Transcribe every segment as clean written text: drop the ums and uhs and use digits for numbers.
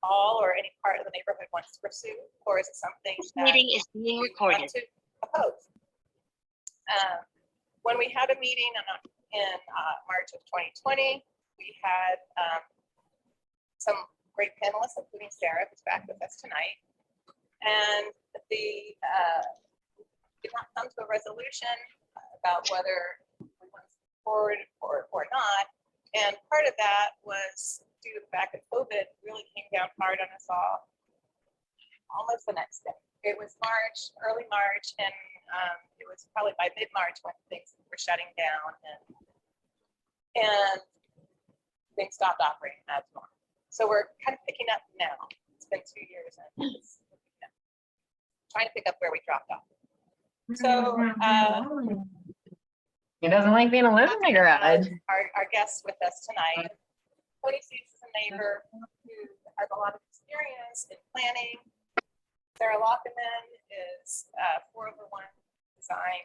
all or any part of the neighborhood wants to pursue, or is it something This that meeting is being you recorded. want to oppose? When we had a meeting in March of 2020, we had some great panelists, including Sarah, who's back with us tonight. And the did not come to a resolution about whether we went forward or not. And part of that was due to the fact that COVID really came down hard on us all almost the next day. It was March, early March, and it was probably by mid-March when things were shutting down and things stopped operating as normal. So we're kind of picking up now. It's been 2 years and it's trying to pick up where we dropped off. So he doesn't like being alone in the garage. Our guest with us tonight, Tony sees is a neighbor who has a lot of experience in planning. Sarah Lockerman is 401 design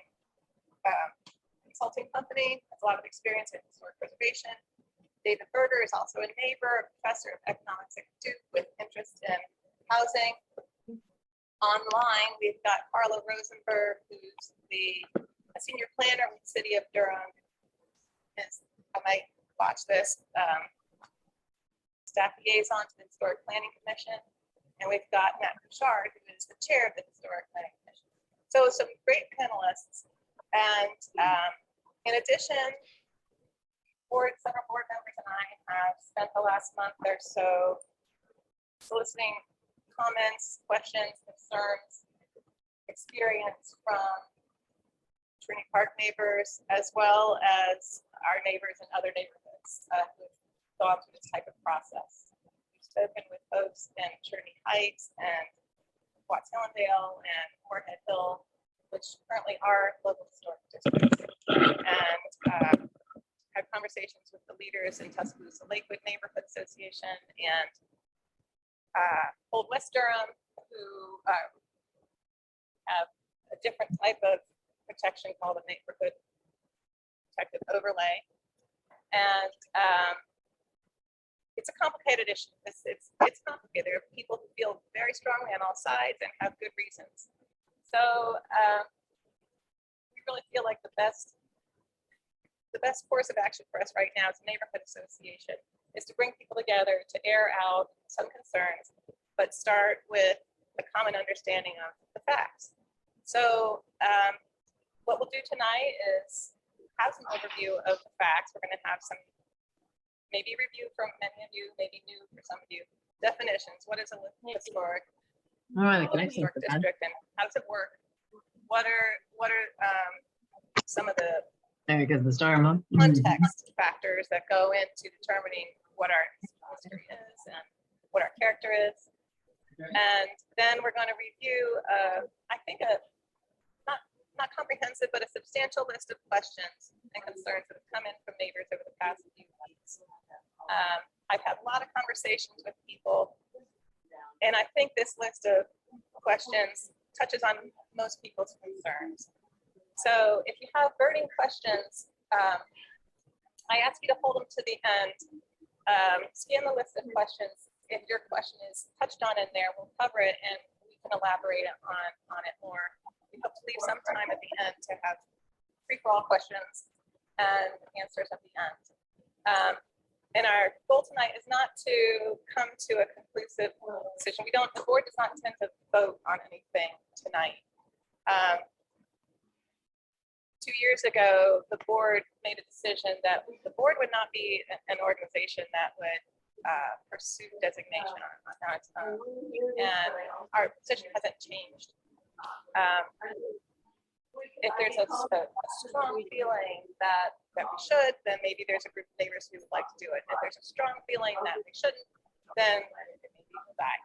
consulting company, has a lot of experience in historic preservation. David Berger is also a neighbor, a professor of economics at Duke with interest in housing. Online, we've got Carla Rosenberg, who's a senior planner with the city of Durham. I might watch this, staff liaison to the Historic Planning Commission. And we've got Matt Bouchard, who is the chair of the Historic Planning Commission. So some great panelists. And in addition, several board members and I have spent the last month or so soliciting comments, questions, concerns, experience from Trinity Park neighbors, as well as our neighbors in other neighborhoods who've gone through this type of process. We've spoken with folks in Trinity Heights and Watts Hillendale and Moorhead Hill, which currently are local historic districts, and had conversations with the leaders in Tuscaloosa Lakewood Neighborhood Association and Old West Durham, who have a different type of protection called a neighborhood protective overlay. And it's a complicated issue. It's complicated. There are people who feel very strongly on all sides and have good reasons. So we really feel like the best course of action for us right now as a neighborhood association is to bring people together to air out some concerns, but start with a common understanding of the facts. So what we'll do tonight is have some overview of the facts. We're going to have some maybe review from many of you, maybe new for some of you, definitions. What is a historic district and how does it work? What are some of the context factors that go into determining what our history is and what our character is? And then we're going to review, I think, not comprehensive, but a substantial list of questions and concerns that have come in from neighbors over the past few weeks. I've had a lot of conversations with people, and I think this list of questions touches on most people's concerns. So if you have burning questions, I ask you to hold them to the end. Scan the list of questions. If your question is touched on in there, we'll cover it and we can elaborate on it more. We hope to leave some time at the end to have free-for-all questions and answers at the end. And our goal tonight is not to come to a conclusive decision. The board does not intend to vote on anything tonight. 2 years ago, the board made a decision that the board would not be an organization that would pursue designation on its own. And our position hasn't changed. If there's a strong feeling that we should, then maybe there's a group of neighbors who would like to do it. If there's a strong feeling that we shouldn't, then it may be back.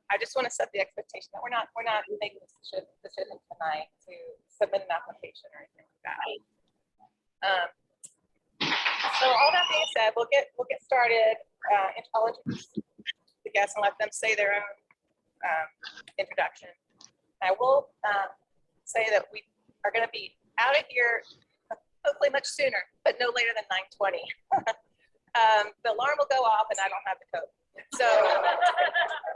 I just want to set the expectation that we're not making this decision tonight to submit an application or anything like that. So all that being said, we'll get started. I'll introduce the guests and let them say their own introduction. I will say that we are going to be out of here hopefully much sooner, but no later than 9:20. The alarm will go off and I don't have the code. So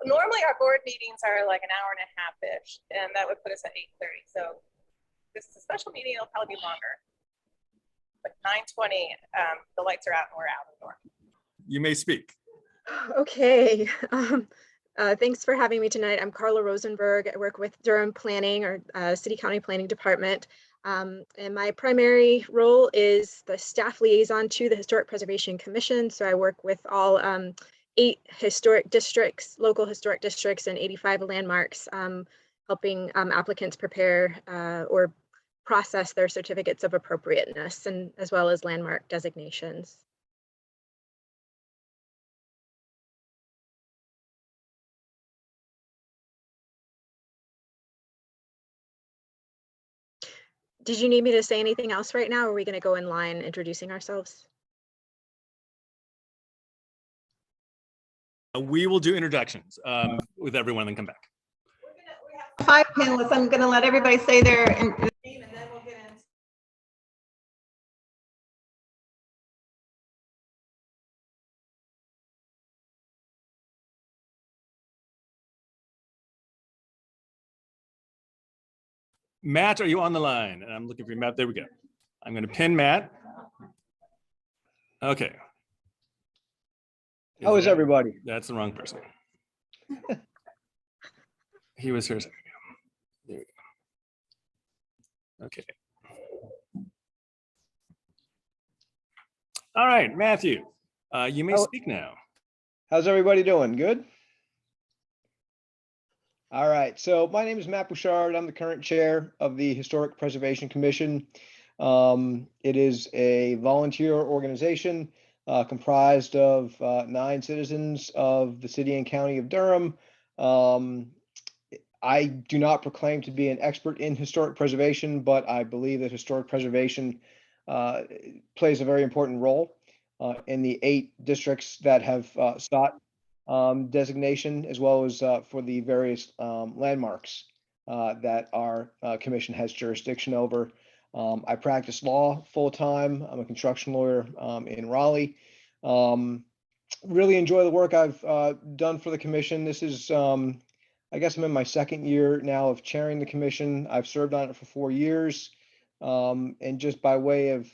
normally our board meetings are like an hour and a half-ish, and that would put us at 8:30. So this is a special meeting, it'll probably be longer. But 9:20, the lights are out and we're out the door. You may speak. Okay. Thanks for having me tonight. I'm Carla Rosenberg. I work with Durham Planning or City County Planning Department. And my primary role is the staff liaison to the Historic Preservation Commission. So I work with all 8 historic districts, local historic districts, and 85 landmarks, helping applicants prepare or process their certificates of appropriateness, and as well as landmark designations. Did you need me to say anything else right now, or are we going to go in line introducing ourselves? We will do introductions with everyone and then come back. We have 5 panelists. I'm going to let everybody say their name and then we'll get into. Matt, are you on the line? And I'm looking for your Matt. There we go. I'm going to pin Matt. Okay. How is everybody? That's the wrong person. He was here a second ago. There we go. Okay. All right, Matthew, you may speak now. How's everybody doing? Good? All right, so my name is Matt Bouchard. I'm the current chair of the Historic Preservation Commission. It is a volunteer organization comprised of 9 citizens of the city and county of Durham. I do not proclaim to be an expert in historic preservation, but I believe that historic preservation plays a very important role in the 8 districts that have sought designation, as well as for the various landmarks that our commission has jurisdiction over. I practice law full-time. I'm a construction lawyer in Raleigh. Really enjoy the work I've done for the commission. This is, I guess I'm in my 2nd year now of chairing the commission. I've served on it for 4 years. And just by way of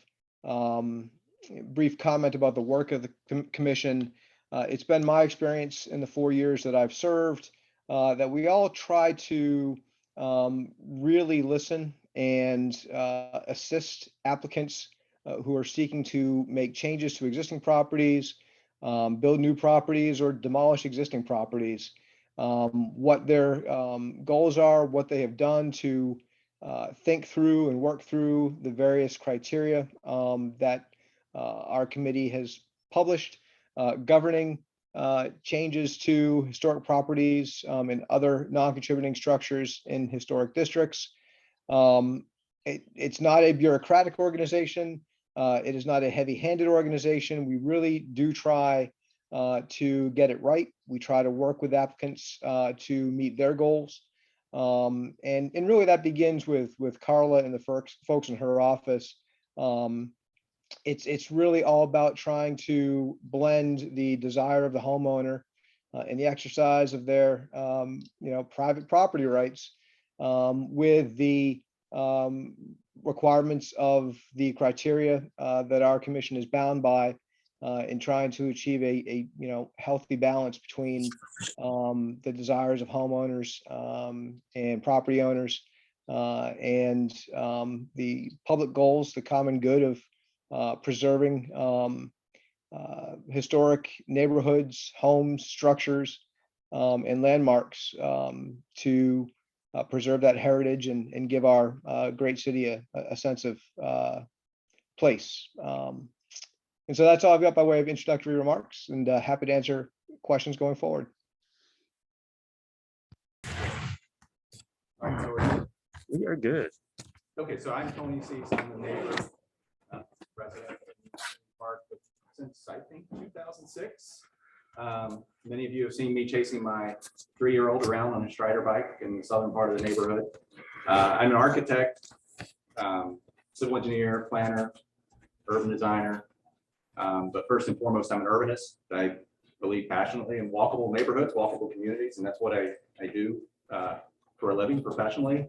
brief comment about the work of the commission, it's been my experience in the 4 years that I've served that we all try to really listen and assist applicants who are seeking to make changes to existing properties, build new properties, or demolish existing properties. What their goals are, what they have done to think through and work through the various criteria that our committee has published governing changes to historic properties and other non-contributing structures in historic districts. It's not a bureaucratic organization. It is not a heavy-handed organization. We really do try to get it right. We try to work with applicants to meet their goals. And really that begins with Carla and the folks in her office. It's really all about trying to blend the desire of the homeowner and the exercise of their private property rights with the requirements of the criteria that our commission is bound by in trying to achieve a healthy balance between the desires of homeowners and property owners and the public goals, the common good of preserving historic neighborhoods, homes, structures, and landmarks to preserve that heritage and give our great city a sense of place. And so that's all I've got by way of introductory remarks, and happy to answer questions going forward. All right, so We are good. okay, so I'm Tony Cease, I'm the neighbor, resident in Park since I think 2006. Many of you have seen me chasing my 3-year-old around on a Strider bike in the southern part of the neighborhood. I'm an architect, civil engineer, planner, urban designer. But first and foremost, I'm an urbanist. I believe passionately in walkable neighborhoods, walkable communities, and that's what I do for a living professionally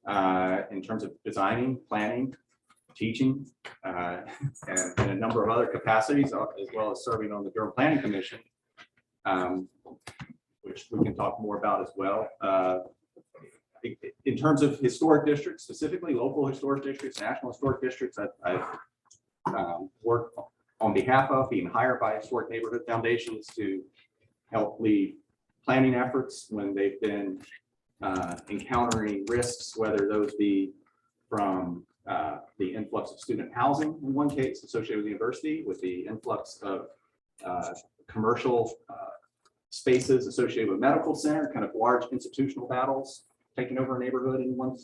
in terms of designing, planning, teaching, and in a number of other capacities, as well as serving on the Durham Planning Commission, which we can talk more about as well. In terms of historic districts, specifically local historic districts, national historic districts, I've worked on behalf of, being hired by historic neighborhood foundations to help lead planning efforts when they've been encountering risks, whether those be from the influx of student housing in one case associated with the university, with the influx of commercial spaces associated with medical center, kind of large institutional battles taking over a neighborhood in one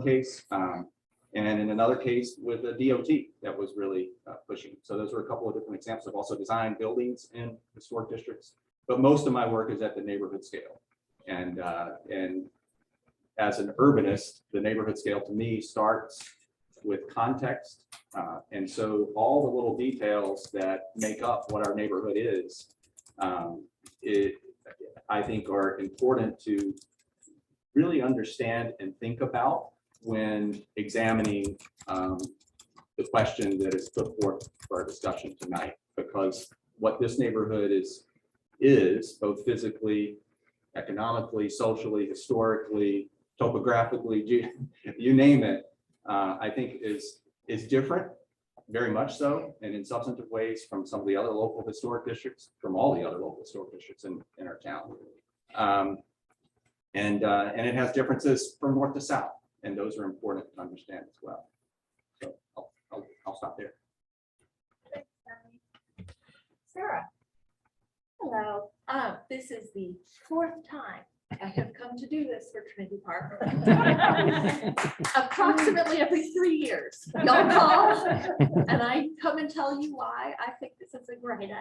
case, and in another case with a DOT that was really pushing. So those are a couple of different examples. I've also designed buildings in historic districts, but most of my work is at the neighborhood scale. And as an urbanist, the neighborhood scale to me starts with context. And so all the little details that make up what our neighborhood is, I think are important to really understand and think about when examining the question that is put forth for our discussion tonight, because what this neighborhood is both physically, economically, socially, historically, topographically, you name it, I think is different, very much so, and in substantive ways from some of the other local historic districts, from all the other local historic districts in our town. And it has differences from north to south, and those are important to understand as well. So I'll stop there. Sarah. Hello. This is the 4th time I have come to do this for Trinity Park. Approximately every 3 years. Y'all call and I come and tell you why I think this is a great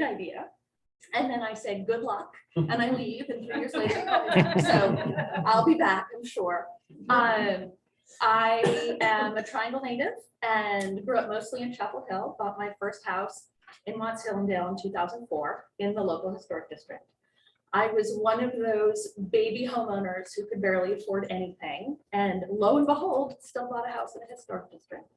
idea. And then I say good luck and I leave, and 3 years later, so I'll be back, I'm sure. I am a Triangle native and grew up mostly in Chapel Hill. Bought my first house in Watts Hillendale in 2004 in the local historic district. I was one of those baby homeowners who could barely afford anything, and lo and behold, still bought a house in a historic district.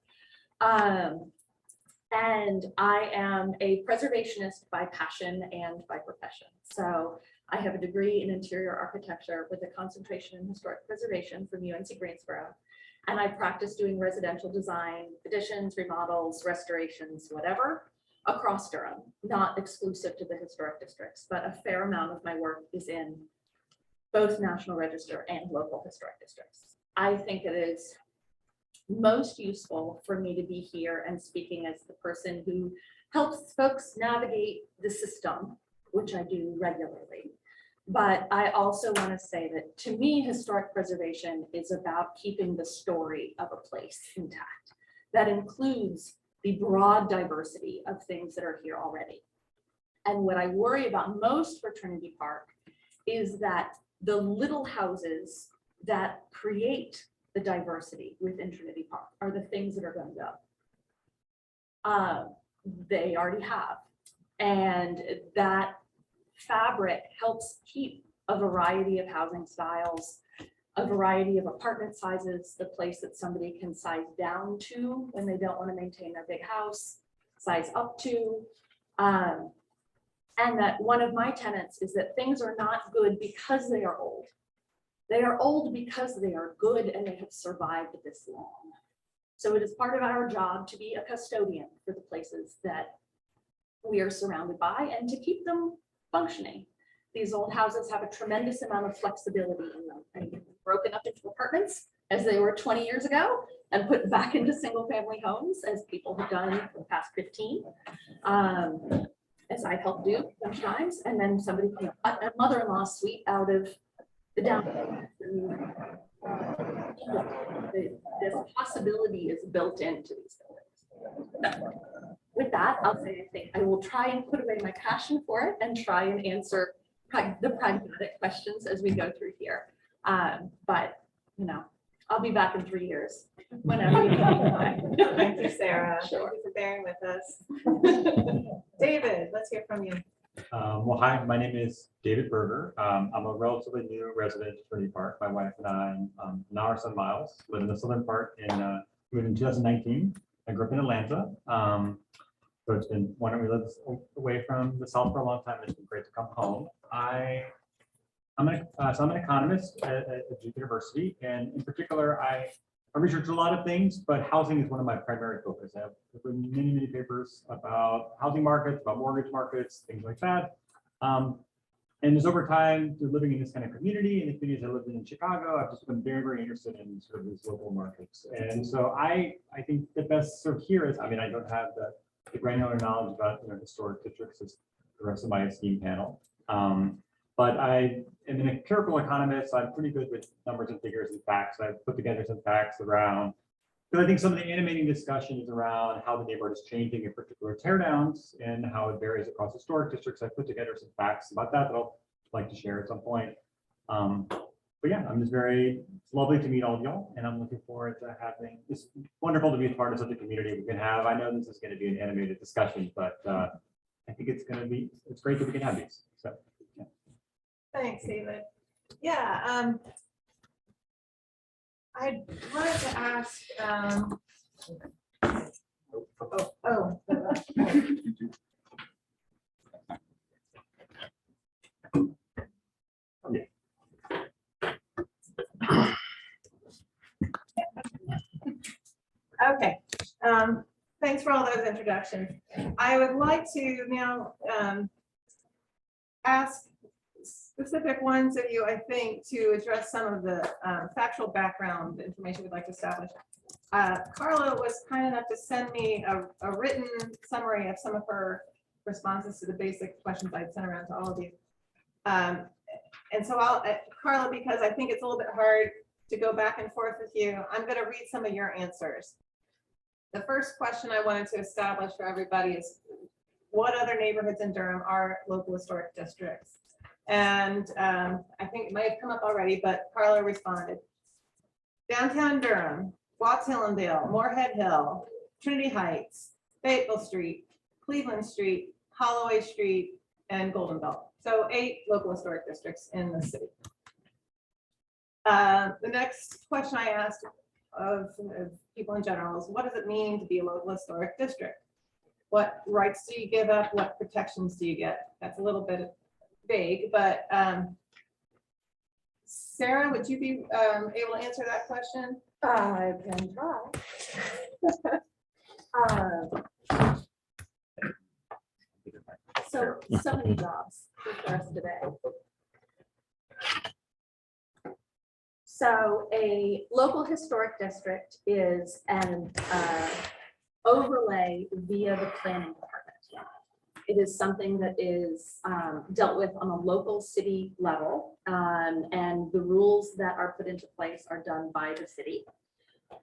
And I am a preservationist by passion and by profession. So I have a degree in interior architecture with a concentration in historic preservation from UNC Greensboro. And I practice doing residential design, additions, remodels, restorations, whatever, across Durham, not exclusive to the historic districts, but a fair amount of my work is in both National Register and local historic districts. I think it is most useful for me to be here and speaking as the person who helps folks navigate the system, which I do regularly. But I also want to say that to me, historic preservation is about keeping the story of a place intact. That includes the broad diversity of things that are here already. And what I worry about most for Trinity Park is that the little houses that create the diversity within Trinity Park are the things that are going to go. They already have. And that fabric helps keep a variety of housing styles, a variety of apartment sizes, the place that somebody can size down to when they don't want to maintain their big house, size up to. And that one of my tenets is that things are not good because they are old. They are old because they are good and they have survived this long. So it is part of our job to be a custodian for the places that we are surrounded by and to keep them functioning. These old houses have a tremendous amount of flexibility in them and broken up into apartments as they were 20 years ago and put back into single family homes as people have done for the past 15. As I help do sometimes, and then somebody can cut a mother-in-law suite out of the down. This possibility is built into these buildings. With that, I'll say I think I will try and put away my passion for it and try and answer the pragmatic questions as we go through here. But you know, I'll be back in 3 years. Whenever you need. Thank you, Sarah. Sure. Thank you for bearing with us. David, let's hear from you. Well, hi, my name is David Berger. I'm a relatively new resident of Trinity Park. My wife and I, an hour, 7 miles, live in the southern part moved in 2019. I grew up in Atlanta. So it's been wonderful. We lived away from the South for a long time. It's been great to come home. I'm an economist at Duke University, and in particular, I research a lot of things, but housing is one of my primary focus. I've written many papers about housing markets, about mortgage markets, things like that. And as over time, through living in this kind of community, and the communities I lived in Chicago, I've just been very interested in sort of these local markets. And so I think the best sort of here is, I mean, I don't have the granular knowledge about historic districts as the rest of my esteemed panel. But I am an empirical economist, so I'm pretty good with numbers and figures and facts. I've put together some facts around, because I think some of the animating discussion is around how the neighborhood is changing, in particular teardowns, and how it varies across historic districts. I put together some facts about that that I'll like to share at some point. But yeah, it's lovely to meet all of y'all, and I'm looking forward to having, it's wonderful to be a part of such a community we can have. I know this is going to be an animated discussion, but I think it's great that we can have these. So. Thanks, David. Yeah, I wanted to ask, okay. Thanks for all those introductions. I would like to now ask specific ones of you, I think, to address some of the factual background information we'd like to establish. Carla was kind enough to send me a written summary of some of her responses to the basic questions I'd sent around to all of you. And so Carla, because I think it's a little bit hard to go back and forth with you, I'm going to read some of your answers. The first question I wanted to establish for everybody is, what other neighborhoods in Durham are local historic districts? And I think it might have come up already, but Carla responded. Downtown Durham, Watts Hillendale, Moorhead Hill, Trinity Heights, Fayetteville Street, Cleveland Street, Holloway Street, and Golden Belt. So 8 local historic districts in the city. The next question I asked of people in general is, what does it mean to be a local historic district? What rights do you give up? What protections do you get? That's a little bit vague, but Sarah, would you be able to answer that question? I can try. So many jobs for us today. So a local historic district is an overlay via the planning department. It is something that is dealt with on a local city level, and the rules that are put into place are done by the city.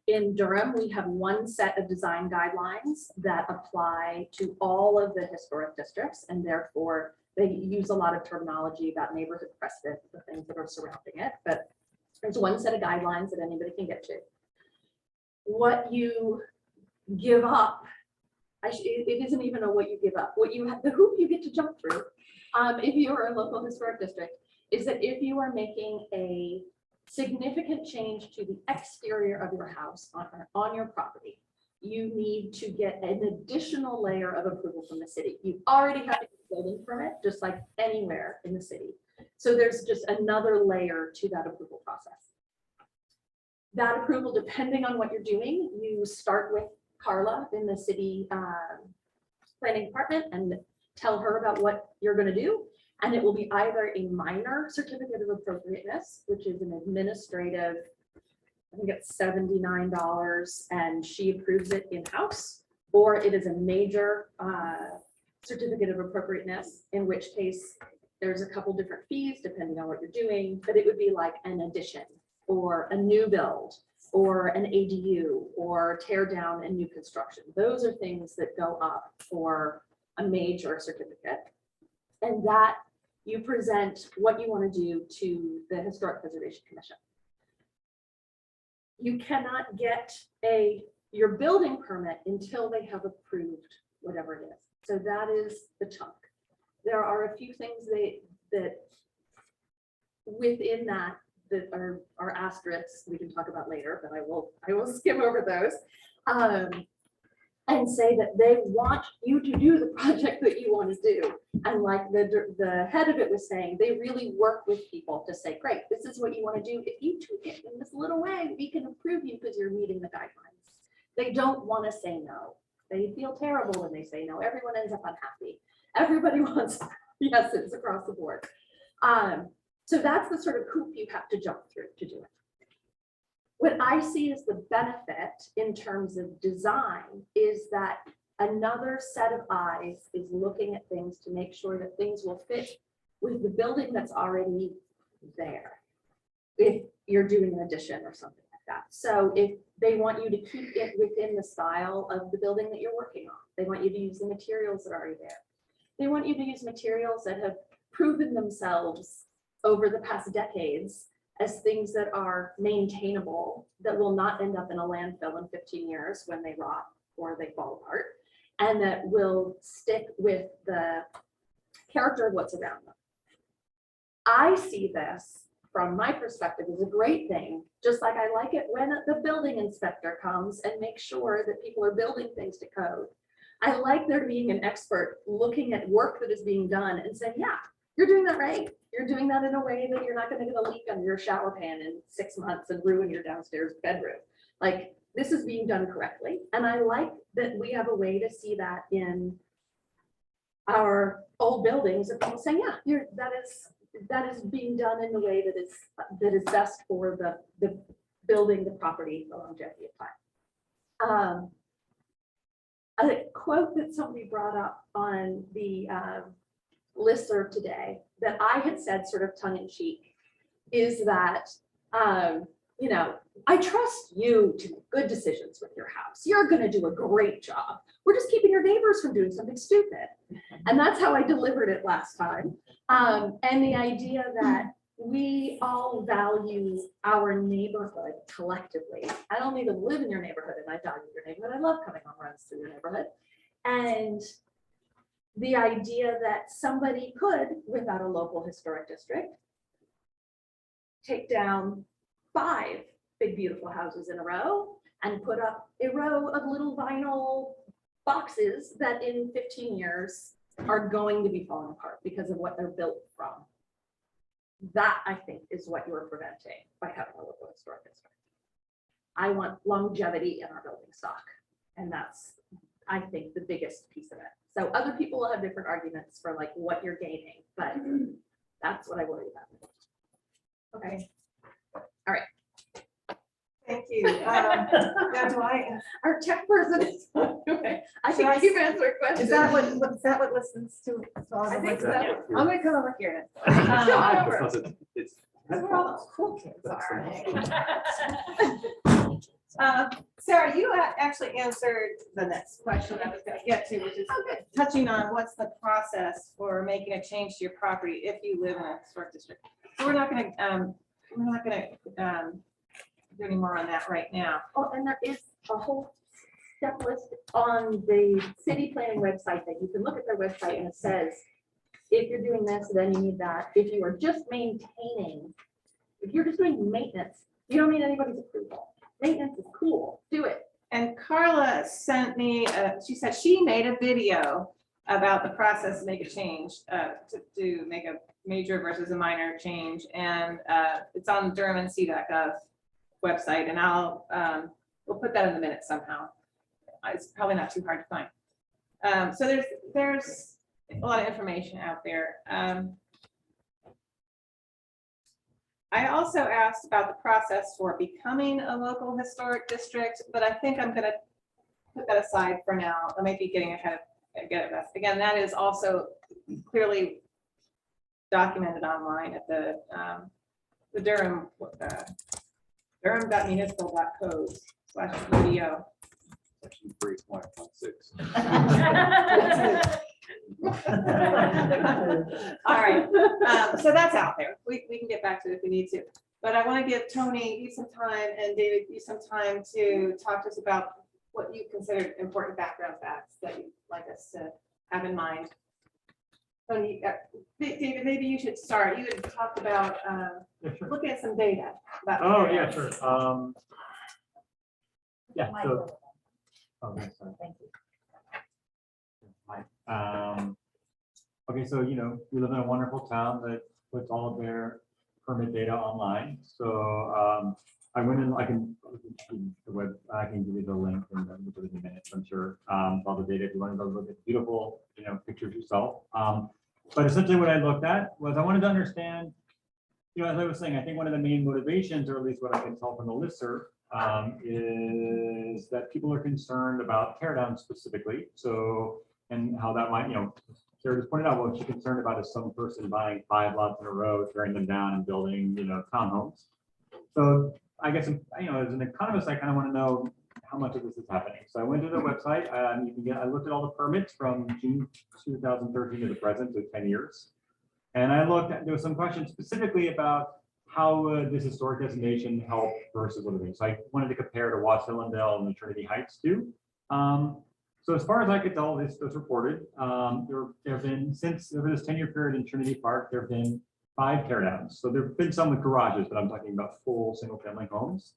In Durham, we have one set of design guidelines that apply to all of the historic districts, and therefore they use a lot of terminology about neighborhood precedent, the things that are surrounding it, but there's one set of guidelines that anybody can get to. What you give up, it isn't even a what you give up. What you have, the hoop you get to jump through, if you are a local historic district, is that if you are making a significant change to the exterior of your house on your property, you need to get an additional layer of approval from the city. You already have a building permit, just like anywhere in the city. So there's just another layer to that approval process. That approval, depending on what you're doing, you start with Carla in the city planning department and tell her about what you're going to do. And it will be either a minor certificate of appropriateness, which is an administrative, I think it's $79, and she approves it in-house, or it is a major certificate of appropriateness, in which case there's a couple different fees depending on what you're doing, but it would be like an addition or a new build or an ADU or tear down and new construction. Those are things that go up for a major certificate, and that you present what you want to do to the Historic Preservation Commission. You cannot get your building permit until they have approved whatever it is. So that is the chunk. there are a few things that within that are asterisks we can talk about later, but I will skim over those. And say that they want you to do the project that you want to do. And like the head of it was saying, they really work with people to say, great, this is what you want to do. If you tweak it in this little way, we can approve you because you're meeting the guidelines. They don't want to say no. They feel terrible when they say no. Everyone ends up unhappy. Everybody wants yeses across the board. So that's the sort of hoop you have to jump through to do it. What I see as the benefit in terms of design is that another set of eyes is looking at things to make sure that things will fit with the building that's already there. If you're doing an addition or something like that. So if they want you to keep it within the style of the building that you're working on, they want you to use the materials that are already there. They want you to use materials that have proven themselves over the past decades as things that are maintainable, that will not end up in a landfill in 15 years when they rot or they fall apart, and that will stick with the character of what's around them. I see this from my perspective as a great thing, just like I like it when the building inspector comes and makes sure that people are building things to code. I like there being an expert looking at work that is being done and saying, yeah, you're doing that right. You're doing that in a way that you're not going to get a leak on your shower pan in 6 months and ruin your downstairs bedroom. Like, this is being done correctly. And I like that we have a way to see that in our old buildings of people saying, yeah, that is being done in the way that is best for the building, the property, the longevity of time. A quote that somebody brought up on the listserv today that I had said sort of tongue in cheek is that, you know, I trust you to make good decisions with your house. You're going to do a great job. We're just keeping your neighbors from doing something stupid. And that's how I delivered it last time. And the idea that we all value our neighborhood collectively. I don't even live in your neighborhood and I value your neighborhood. I love coming on runs through your neighborhood. And the idea that somebody could, without a local historic district, take down 5 big, beautiful houses in a row and put up a row of little vinyl boxes that in 15 years are going to be falling apart because of what they're built from. That, I think, is what you're preventing by having a local historic district. I want longevity in our building stock, and that's, I think, the biggest piece of it. So other people will have different arguments for like what you're gaining, but that's what I worry about. Okay. All right. Thank you. Now, do I? Our tech person is, okay. I Should I think you've answered questions. Is that what listens to all of I them? think so. Yeah. I'm gonna come over here. Come on over. Because it's That's where all those cool kids are. Sarah, you actually answered the next question I was going to get to, which is touching on what's the process for making a change to your property if you live in a historic district. So we're not going to do any more on that right now. Oh, and there is a whole step list on the city planning website that you can look at their website and it says, if you're doing this, then you need that. If you are just maintaining, if you're just doing maintenance, you don't need anybody's approval. Maintenance is cool, do it. And Carla sent me, she said she made a video about the process to make a change, to make a major versus a minor change. And it's on durhamnc.gov website, and we'll put that in the minutes somehow. It's probably not too hard to find. So there's a lot of information out there. I also asked about the process for becoming a local historic district, but I think I'm going to put that aside for now. I might be getting ahead of this. Again, that is also clearly documented online at the Durham, durham.municipal.code/video. section 3.16. All right, so that's out there. We can get back to it if we need to. But I want to give Tony, you some time, and David, you some time to talk to us about what you consider important background facts that you'd like us to have in mind. Tony, David, maybe you should start. You had talked about Yeah, sure. looking at some data. About Oh, tear yeah, downs. sure. Yeah, so. Okay, sorry. Thank you. Okay, so, we live in a wonderful town that puts all of their permit data online. So I went in, I can give you the link and then we'll do it in a minute, I'm sure. All the data, if you want to look at beautiful, pictures yourself. But essentially what I looked at was I wanted to understand, as I was saying, I think one of the main motivations, or at least what I can tell from the listserv, is that people are concerned about tear down specifically. So, and how that might, Sarah just pointed out, what she's concerned about is some person buying 5 lots in a row, tearing them down and building, townhomes. So I guess, as an economist, I kind of want to know how much of this is happening. So I went to the website, I looked at all the permits from June 2013 to the present, so 10 years. And I looked at, there was some questions specifically about how would this historic designation help versus other things. So I wanted to compare to Watts Hillendale and the Trinity Heights too. So as far as I could tell, this was reported. There have been, since over this 10-year period in Trinity Park, there have been 5 teardowns. So there have been some with garages, but I'm talking about full single-family homes.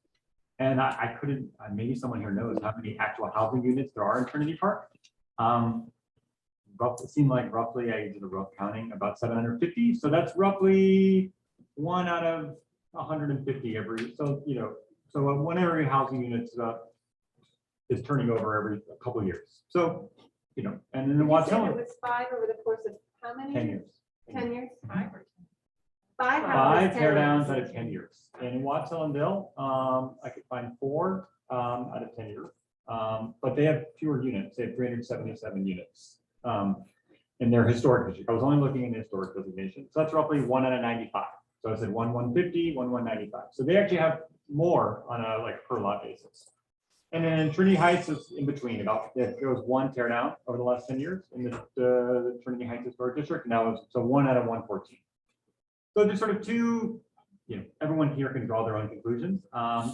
And I couldn't, maybe someone here knows how many actual housing units there are in Trinity Park. It seemed like roughly, I did a rough counting, about 750. So that's roughly 1 out of 150 every. So so one every housing unit is turning over every couple of years. So and then the Watts It Hillendale, was 5 over the course of how many? 10 years. 10 years? 5 or 5 5 houses, 10 teardowns out years. of 10 years. And in Watts Hillendale, I could find 4 out of 10 years. But they have fewer units. They have 377 units in their historic district. I was only looking in the historic designation. So that's roughly 1 out of 95. So I said 150, 195. So they actually have more on a per lot basis. And then Trinity Heights is in between. There was 1 teardown over the last 10 years in the Trinity Heights Historic District. And that was 1 out of 114. So there's sort of 2, everyone here can draw their own conclusions.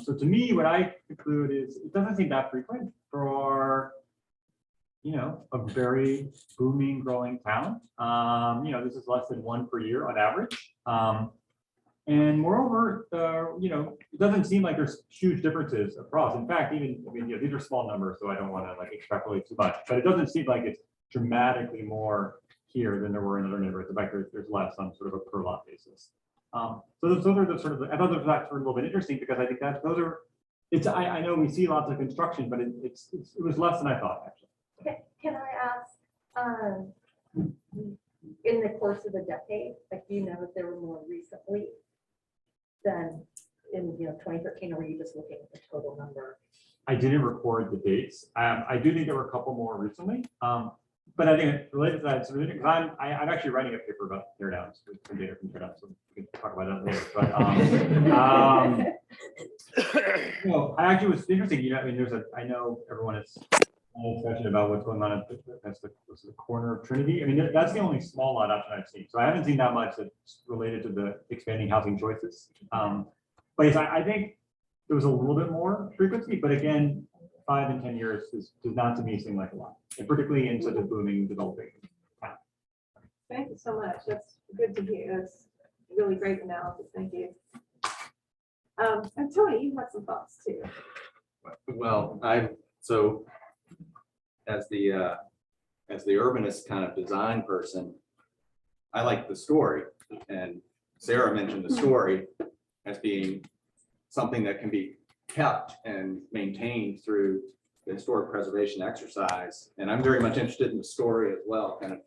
So to me, what I conclude is it doesn't seem that frequent for, a very booming, growing town. This is less than 1 per year on average. And moreover, it doesn't seem like there's huge differences across. In fact, even, these are small numbers, so I don't want to extrapolate too much, but it doesn't seem like it's dramatically more here than there were in other neighborhoods. In fact, there's less on sort of a per lot basis. So those are the sort of, I thought those were a little bit interesting because I think that those are, I know we see lots of construction, but it was less than I thought actually. Okay, can I ask, in the course of a decade, do you know if there were more recently than in 2013, or were you just looking at the total number? I didn't record the dates. I do think there were a couple more recently. But I think related to that, so because I'm actually writing a paper about teardowns, some data from teardowns, so we can talk about that later. But I actually was interesting. I know everyone is discussion about what's going on at the corner of Trinity. That's the only small lot option I've seen. So I haven't seen that much that's related to the expanding housing choices. But yes, I think there was a little bit more frequency, but again, 5 and 10 years does not to me seem like a lot, and particularly in such a booming developing town. Thank you so much. That's good to hear. That's really great analysis. Thank you. And Tony, you have some thoughts too. Well, as the urbanist kind of design person, I like the story, and Sarah mentioned the story as being something that can be kept and maintained through the historic preservation exercise. And I'm very much interested in the story as well, kind of,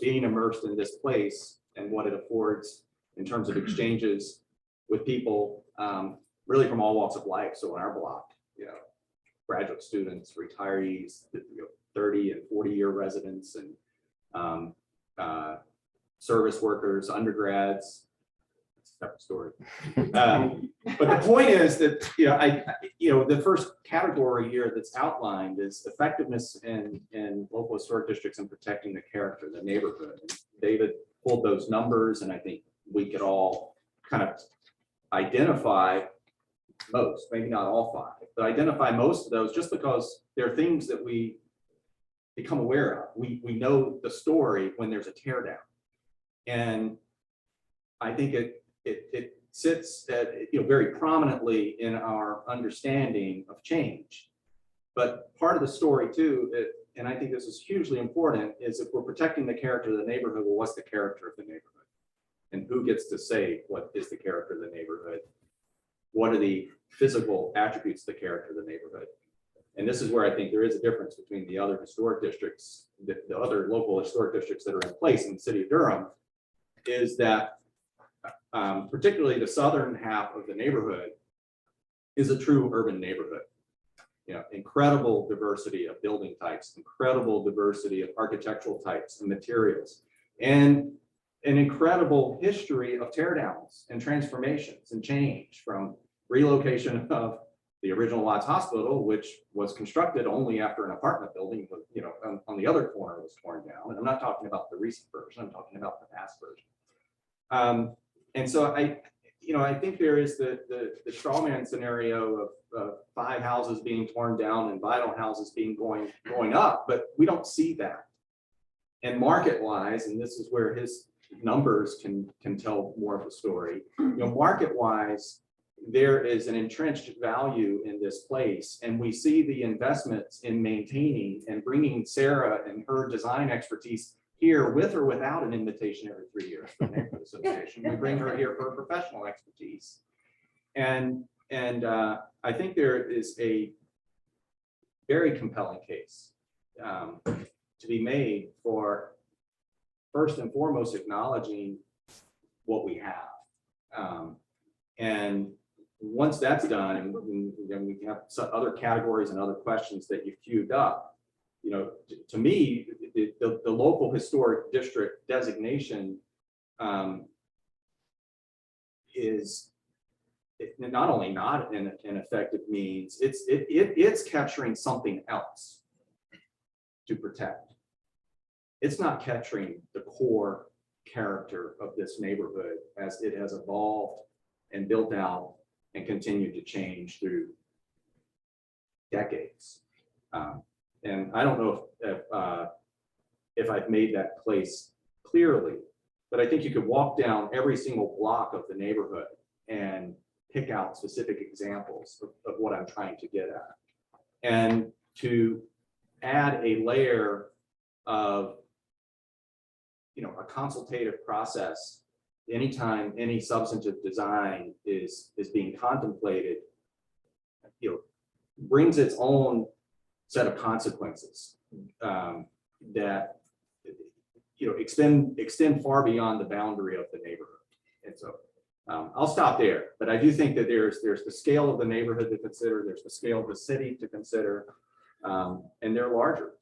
being immersed in this place and what it affords in terms of exchanges with people, really from all walks of life. So in our block, graduate students, retirees, 30 and 40-year residents, and service workers, undergrads. Separate story. But the point is that the first category here that's outlined is effectiveness in local historic districts and protecting the character of the neighborhood. David pulled those numbers, and I think we could all kind of identify most, maybe not all 5, but identify most of those just because they're things that we become aware of. We know the story when there's a teardown. And I think it sits at, very prominently in our understanding of change. But part of the story too, and I think this is hugely important, is if we're protecting the character of the neighborhood, well, what's the character of the neighborhood? And who gets to say what is the character of the neighborhood? What are the physical attributes of the character of the neighborhood? And this is where I think there is a difference between the other historic districts, the other local historic districts that are in place in the city of Durham, is that particularly the southern half of the neighborhood is a true urban neighborhood. Incredible diversity of building types, incredible diversity of architectural types and materials, and an incredible history of teardowns and transformations and change, from relocation of the original Watts Hospital, which was constructed only after an apartment building, on the other corner was torn down. And I'm not talking about the recent version, I'm talking about the past version. And so I think there is the straw man scenario of 5 houses being torn down and vital houses being going up, but we don't see that. And market wise, and this is where his numbers can tell more of the story, market wise, there is an entrenched value in this place, and we see the investments in maintaining and bringing Sarah and her design expertise here with or without an invitation every 3 years from the neighborhood association. We bring her here for professional expertise. And I think there is a very compelling case to be made for, first and foremost, acknowledging what we have. And once that's done, and then we have some other categories and other questions that you've queued up, to me, the local historic district designation is not only not an effective means, it's capturing something else to protect. It's not capturing the core character of this neighborhood as it has evolved and built out and continued to change through decades. And I don't know if I've made that place clearly, but I think you could walk down every single block of the neighborhood and pick out specific examples of what I'm trying to get at. And to add a layer of, a consultative process anytime any substantive design is being contemplated, brings its own set of consequences that extend far beyond the boundary of the neighborhood. And so I'll stop there, but I do think that there's the scale of the neighborhood to consider, there's the scale of the city to consider, and they're larger,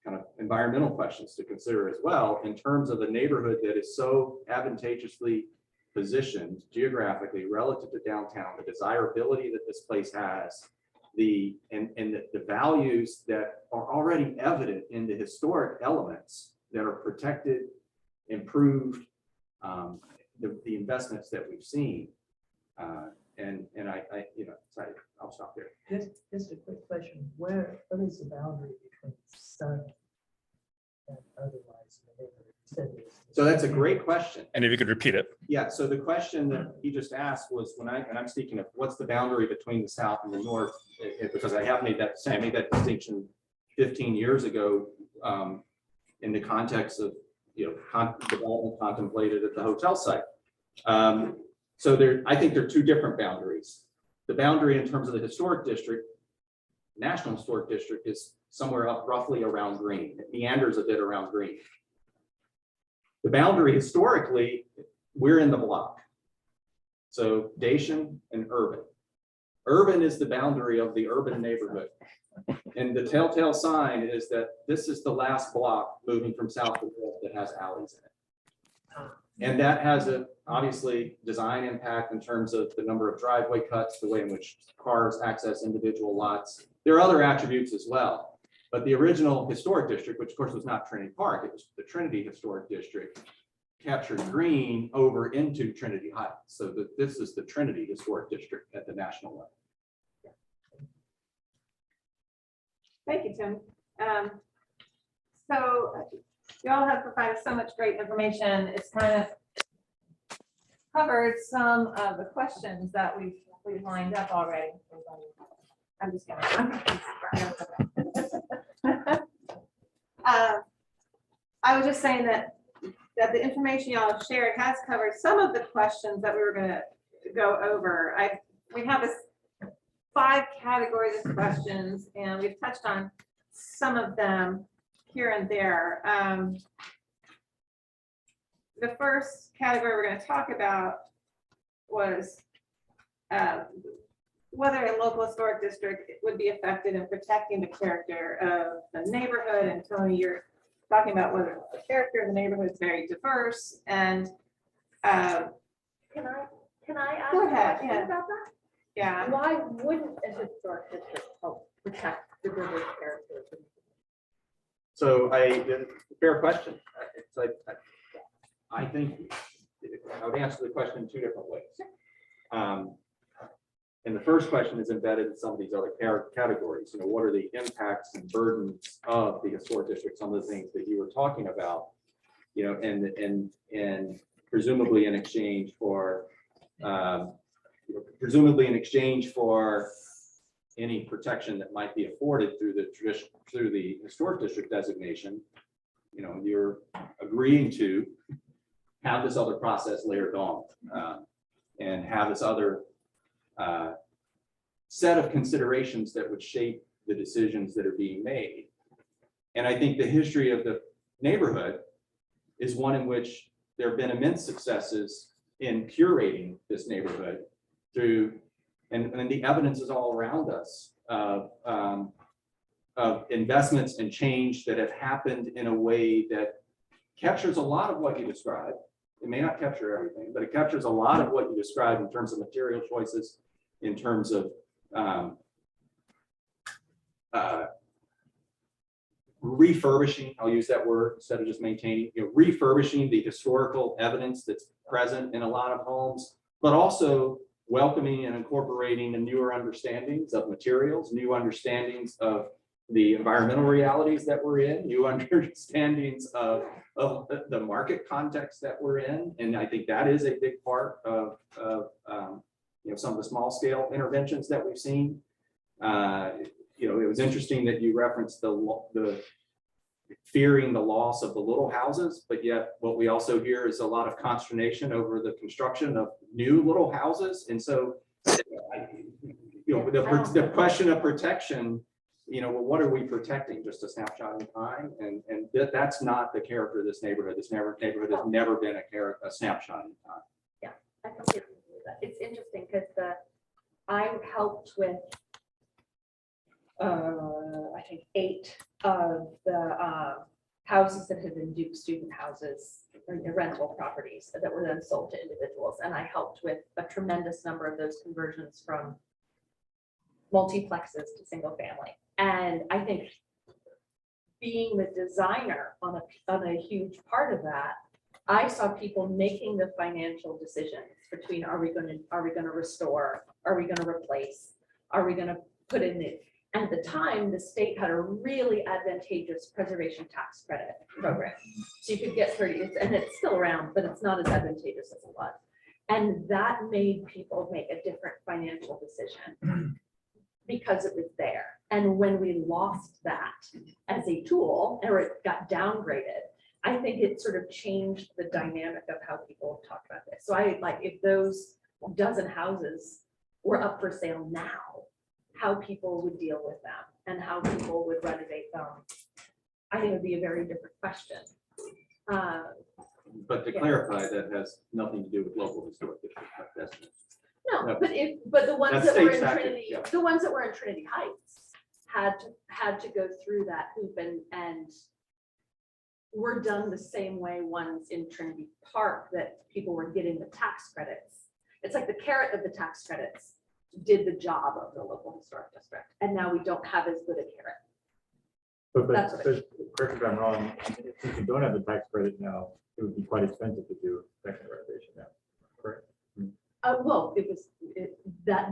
kind of environmental questions to consider as well, in terms of a neighborhood that is so advantageously positioned geographically relative to downtown, the desirability that this place has, the values that are already evident in the historic elements that are protected, improved, the investments that we've seen. And I'll stop there. Just a quick question. What is the boundary between sun and otherwise in the neighborhood? So that's a great question. And if you could repeat it. Yeah, so the question that he just asked was, and I'm speaking of what's the boundary between the south and the north, because I have made that distinction 15 years ago in the context of development contemplated at the hotel site. So I think there are two different boundaries. The boundary in terms of the historic district, National Historic District, is somewhere up roughly around Green. It meanders a bit around Green. The boundary historically, we're in the block. So Dacian and Urban. Urban is the boundary of the urban neighborhood. And the telltale sign is that this is the last block moving from south to north that has alleys in it. And that has a obviously design impact in terms of the number of driveway cuts, the way in which cars access individual lots. There are other attributes as well. But the original historic district, which of course was not Trinity Park, it was the Trinity Historic District, captured Green over into Trinity Heights. So this is the Trinity Historic District at the national level. Thank you, Tim. So You all have provided so much great information. It's kind of covered some of the questions that we've lined up already. I'm just gonna. I was just saying that the information y'all have shared has covered some of the questions that we were gonna go over. We have this 5 categories of questions, and we've touched on some of them here and there. The first category we're going to talk about was whether a local historic district would be effective in protecting the character of the neighborhood. And Tony, you're talking about whether the character of the neighborhood is very diverse. And Can I ask Go a ahead, question yeah. about that? yeah, Why wouldn't a historic district help protect the diverse character? So fair question. It's like, I think I would answer the question in 2 different ways. And the first question is embedded in some of these other categories. You know, what are the impacts and burdens of the historic district? Some of the things that you were talking about, you know, and presumably in exchange for any protection that might be afforded through the historic district designation, you know, you're agreeing to have this other process layered on and have this other set of considerations that would shape the decisions that are being made. And I think the history of the neighborhood is one in which there have been immense successes in curating this neighborhood through, and the evidence is all around us of investments and change that have happened in a way that captures a lot of what you described. It may not capture everything, but it captures a lot of what you described in terms of material choices, in terms of refurbishing, I'll use that word instead of just maintaining, you know, refurbishing the historical evidence that's present in a lot of homes, but also welcoming and incorporating the newer understandings of materials, new understandings of the environmental realities that we're in, new understandings of the market context that we're in. And I think that is a big part of you know, some of the small scale interventions that we've seen. You know, it was interesting that you referenced the fearing the loss of the little houses, but yet what we also hear is a lot of consternation over the construction of new little houses. And so, you know, the question of protection, you know, well, what are we protecting? Just a snapshot in time, and that's not the character of this neighborhood. This neighborhood has never been a snapshot in time. Yeah, I completely agree with that. It's interesting because I helped with I think 8 of the houses that had been Duke student houses or the rental properties that were then sold to individuals, and I helped with a tremendous number of those conversions from multiplexes to single family. And I think being the designer on a huge part of that, I saw people making the financial decisions between are we going to restore, are we going to replace, are we going to put in the, at the time the state had a really advantageous preservation tax credit program, so you could get 30, and it's still around, but it's not as advantageous as it was, and that made people make a different financial decision because it was there. And when we lost that as a tool, or it got downgraded, I think it sort of changed the dynamic of how people talk about this. So I like, if those dozen houses were up for sale now, how people would deal with them and how people would renovate them, I think it would be a very different question. But to clarify, that has nothing to do with local historic district estimates. No, but the ones That's that were state in statute, Trinity, yeah. the ones that were in Trinity Heights had to go through that hoop and were done the same way ones in Trinity Park that people were getting the tax credits. It's like the carrot of the tax credits did the job of the local historic district, and now we don't have as good a carrot. But That's what it correct me if I'm wrong, since you don't have the tax credit now, it would be quite expensive to do second renovation now, correct? Well,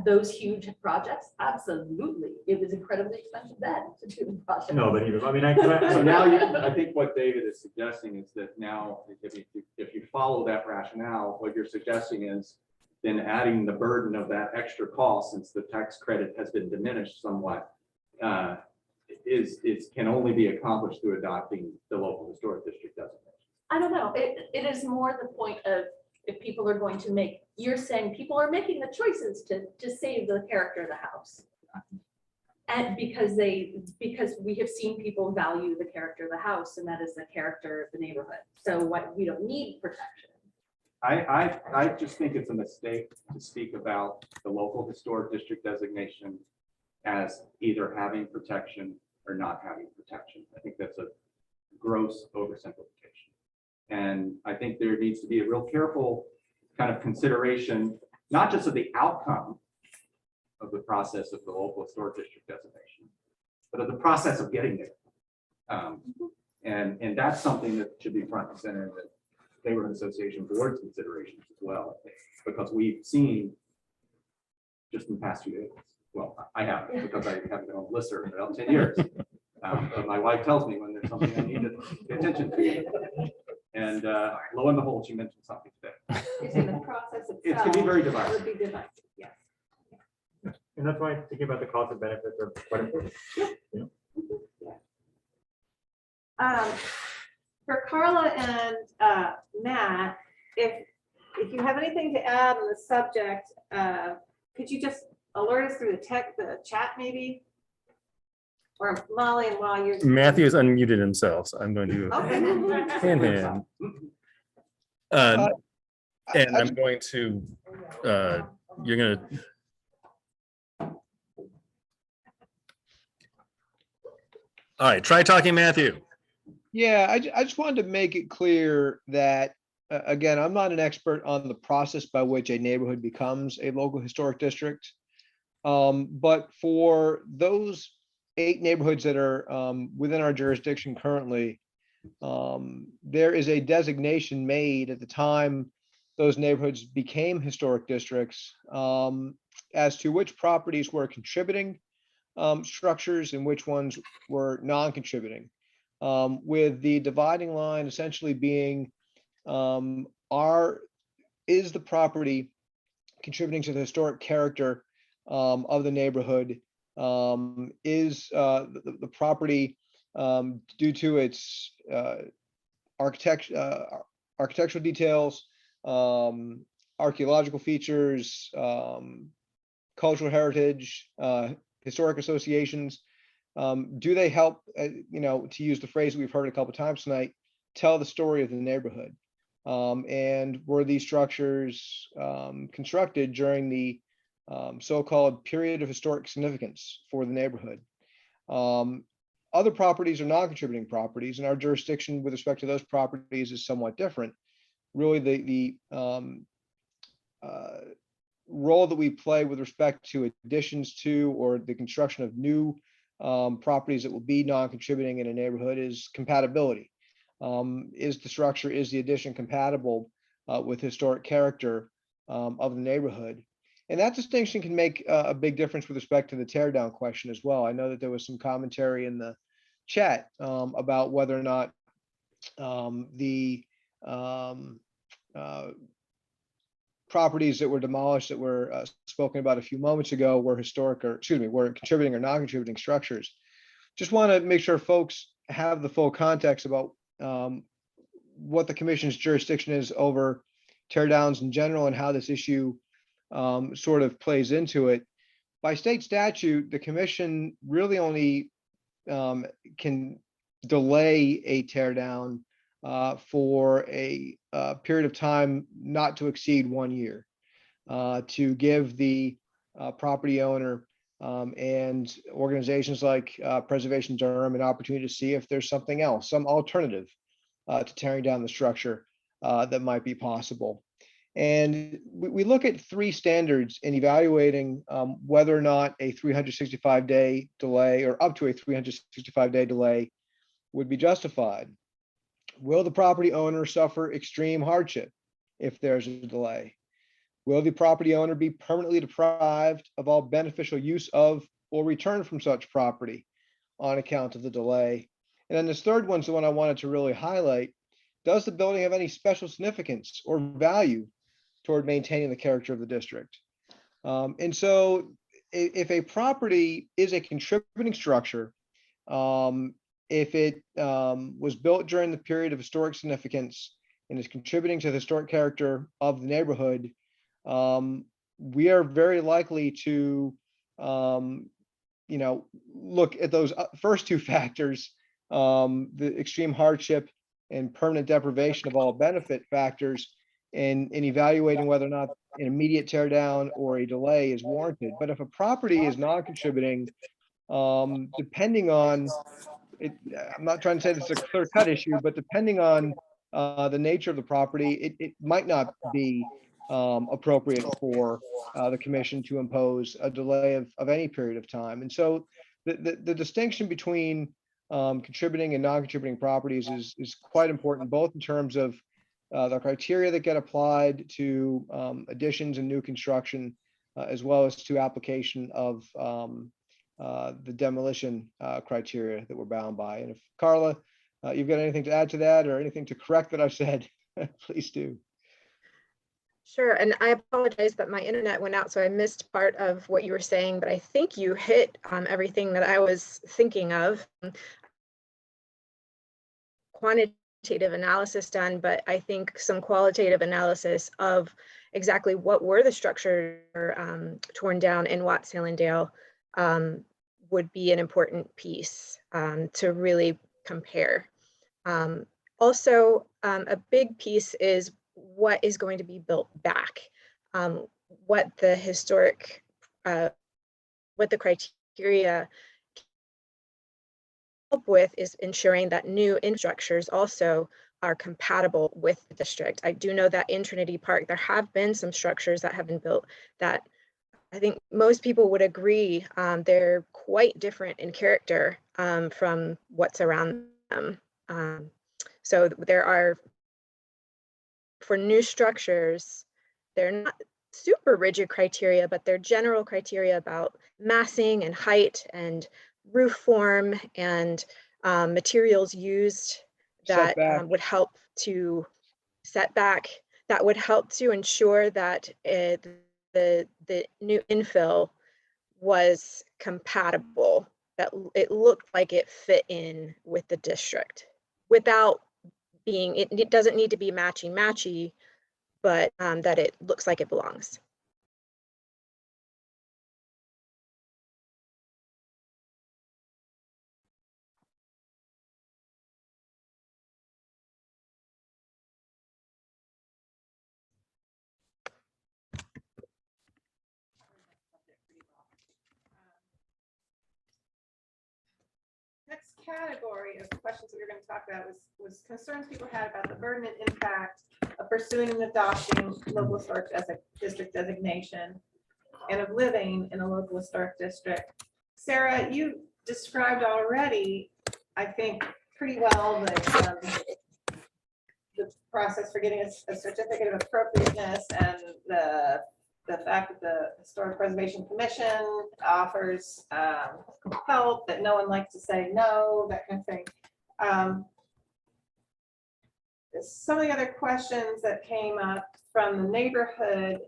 those huge projects, absolutely. It was incredibly expensive then to do the project. No, but even, I mean, So now I think what David is suggesting is that now, if you follow that rationale, what you're suggesting is then adding the burden of that extra cost, since the tax credit has been diminished somewhat, can only be accomplished through adopting the local historic district designation. I don't know. It is more the point of, if people are going to make, you're saying people are making the choices to save the character of the house. And because we have seen people value the character of the house, and that is the character of the neighborhood. So what, we don't need protection. I just think it's a mistake to speak about the local historic district designation as either having protection or not having protection. I think that's a gross oversimplification. And I think there needs to be a real careful kind of consideration, not just of the outcome of the process of the local historic district designation, but of the process of getting there. And that's something that should be front and center in the neighborhood association board's considerations as well, I think, because we've seen just in the past few days. Well, I haven't, because I haven't been on the listserv in about 10 years. But my wife tells me when there's something I need to pay attention to. And lo and behold, she mentioned something today. It's in the process itself. It can be very It divisive. would be divisive, yes. and that's why thinking about the cost and benefits are quite important. For Carla and Matt, if you have anything to add on the subject, could you just alert us through the chat maybe? Or Molly, and while you're. Matthew has unmuted himself, so I'm going to Okay. hand him. And I'm going to, you're going to. All right, try talking, Matthew. Yeah, I just wanted to make it clear that, again, I'm not an expert on the process by which a neighborhood becomes a local historic district. But for those 8 neighborhoods that are within our jurisdiction currently, there is a designation made at the time those neighborhoods became historic districts as to which properties were contributing structures and which ones were non-contributing, with the dividing line essentially being is the property contributing to the historic character of the neighborhood, is the property due to its architectural details, archaeological features, cultural heritage, historic associations, do they help, to use the phrase we've heard a couple times tonight, tell the story of the neighborhood? And were these structures constructed during the so-called period of historic significance for the neighborhood? Other properties are non-contributing properties, and our jurisdiction with respect to those properties is somewhat different. Really, the role that we play with respect to additions to or the construction of new properties that will be non-contributing in a neighborhood is compatibility. Is the structure, is the addition compatible with historic character of the neighborhood? And that distinction can make a big difference with respect to the tear down question as well. I know that there was some commentary in the chat about whether or not the properties that were demolished that were spoken about a few moments ago were were contributing or non-contributing structures. Just want to make sure folks have the full context about what the commission's jurisdiction is over tear downs in general and how this issue sort of plays into it. By state statute, the commission really only can delay a tear down for a period of time not to exceed 1 year, to give the property owner and organizations like Preservation Durham an opportunity to see if there's something else, some alternative to tearing down the structure that might be possible. And we look at 3 standards in evaluating whether or not a 365-day delay or up to a 365-day delay would be justified. Will the property owner suffer extreme hardship if there's a delay? Will the property owner be permanently deprived of all beneficial use of or return from such property on account of the delay? And then this third one's the one I wanted to really highlight. Does the building have any special significance or value toward maintaining the character of the district? And so if a property is a contributing structure, if it was built during the period of historic significance and is contributing to the historic character of the neighborhood, we are very likely to, look at those first two factors, the extreme hardship and permanent deprivation of all benefit factors, in evaluating whether or not an immediate tear down or a delay is warranted. But if a property is non-contributing, depending on it, I'm not trying to say this is a clear cut issue, but depending on the nature of the property, it might not be appropriate for the commission to impose a delay of any period of time. And so the distinction between contributing and non-contributing properties is quite important, both in terms of the criteria that get applied to additions and new construction, as well as to application of the demolition criteria that we're bound by. And if Carla, you've got anything to add to that or anything to correct that I've said, please do. Sure, and I apologize that my internet went out, so I missed part of what you were saying, but I think you hit everything that I was thinking of. Quantitative analysis done, but I think some qualitative analysis of exactly what were the structures torn down in Watts-Hallandale would be an important piece to really compare. Also, a big piece is what is going to be built back, what the historic, what the criteria help with is ensuring that new infrastructures also are compatible with the district. I do know that in Trinity Park, there have been some structures that have been built that I think most people would agree they're quite different in character from what's around them. So there are, for new structures, they're not super rigid criteria, but they're general criteria about massing and height and roof form and materials used that would help to setback, that would help to ensure that the new infill was compatible, that it looked like it fit in with the district without being, it doesn't need to be matchy, but that it looks like it belongs. Next category of questions that we're going to talk about was concerns people had about the burden and impact of pursuing and adopting local historic district designation and of living in a local historic district. Sarah, you described already, I think, pretty well the process for getting a certificate of appropriateness and the fact that the Historic Preservation Commission offers help, that no one likes to say no, that kind of thing. Some of the other questions that came up from the neighborhood,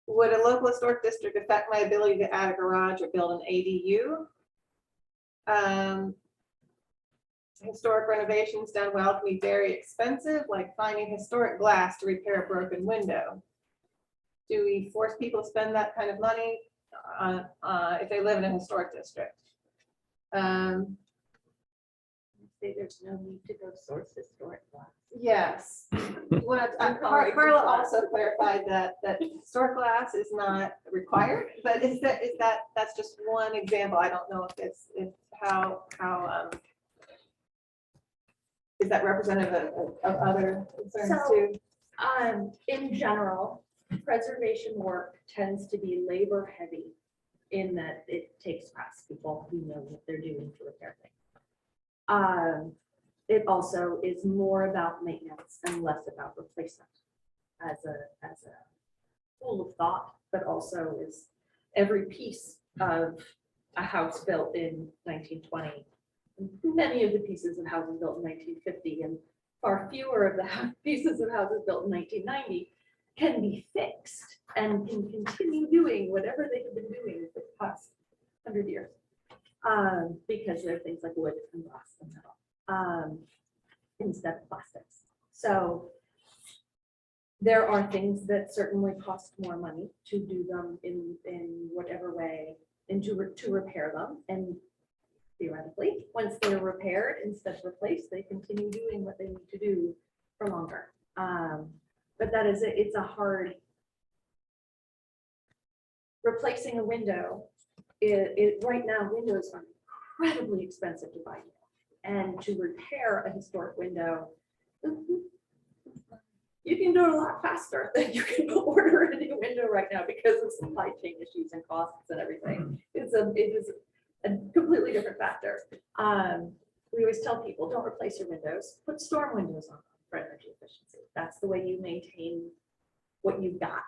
would a local historic district affect my ability to add a garage or build an ADU? Historic renovations done well can be very expensive, like finding historic glass to repair a broken window. Do we force people to spend that kind of money if they live in a historic district? Say there's no need to go source historic glass. Yes. Carla also clarified that historic glass is not required, but that's just one example. I don't know if how is that representative of other concerns too? In general, preservation work tends to be labor heavy in that it takes craftspeople who know what they're doing to repair things. it also is more about maintenance and less about replacement as a school of thought, but also is every piece of a house built in 1920. Many of the pieces of houses built in 1950 and far fewer of the pieces of houses built in 1990 can be fixed and can continue doing whatever they have been doing for the past 100 years. Because there are things like wood and glass and metal instead of plastics. So there are things that certainly cost more money to do them in whatever way and to repair them. And theoretically, once they're repaired instead of replaced, they continue doing what they need to do for longer. But that is, it's a hard, replacing a window, right now, windows are incredibly expensive to buy. And to repair a historic window, you can do it a lot faster than you can order a new window right now because of supply chain issues and costs and everything. It is a completely different factor. We always tell people, don't replace your windows, put storm windows on them for energy efficiency. That's the way you maintain what you've got.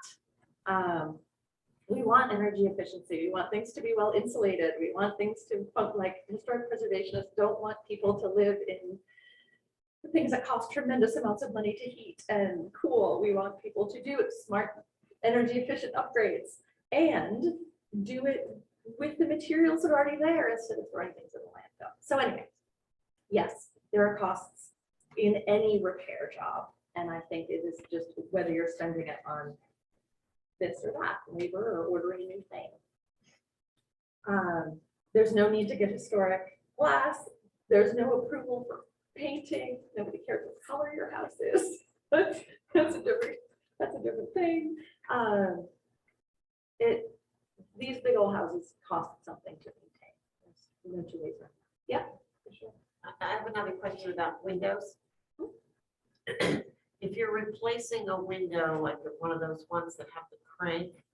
We want energy efficiency. We want things to be well insulated. We want things to, like historic preservationists don't want people to live in things that cost tremendous amounts of money to heat and cool. We want people to do smart energy efficient upgrades and do it with the materials that are already there instead of throwing things in the landfill. So anyway, yes, there are costs in any repair job. And I think it is just whether you're spending it on this or that, labor or ordering a new thing. There's no need to get historic glass. There's no approval for painting. Nobody cares what color your house is. That's a different thing. These big old houses cost something to maintain. There's no two ways around that. Yeah, for sure. I have another question about windows. If you're replacing a window, like one of those ones that have the crank,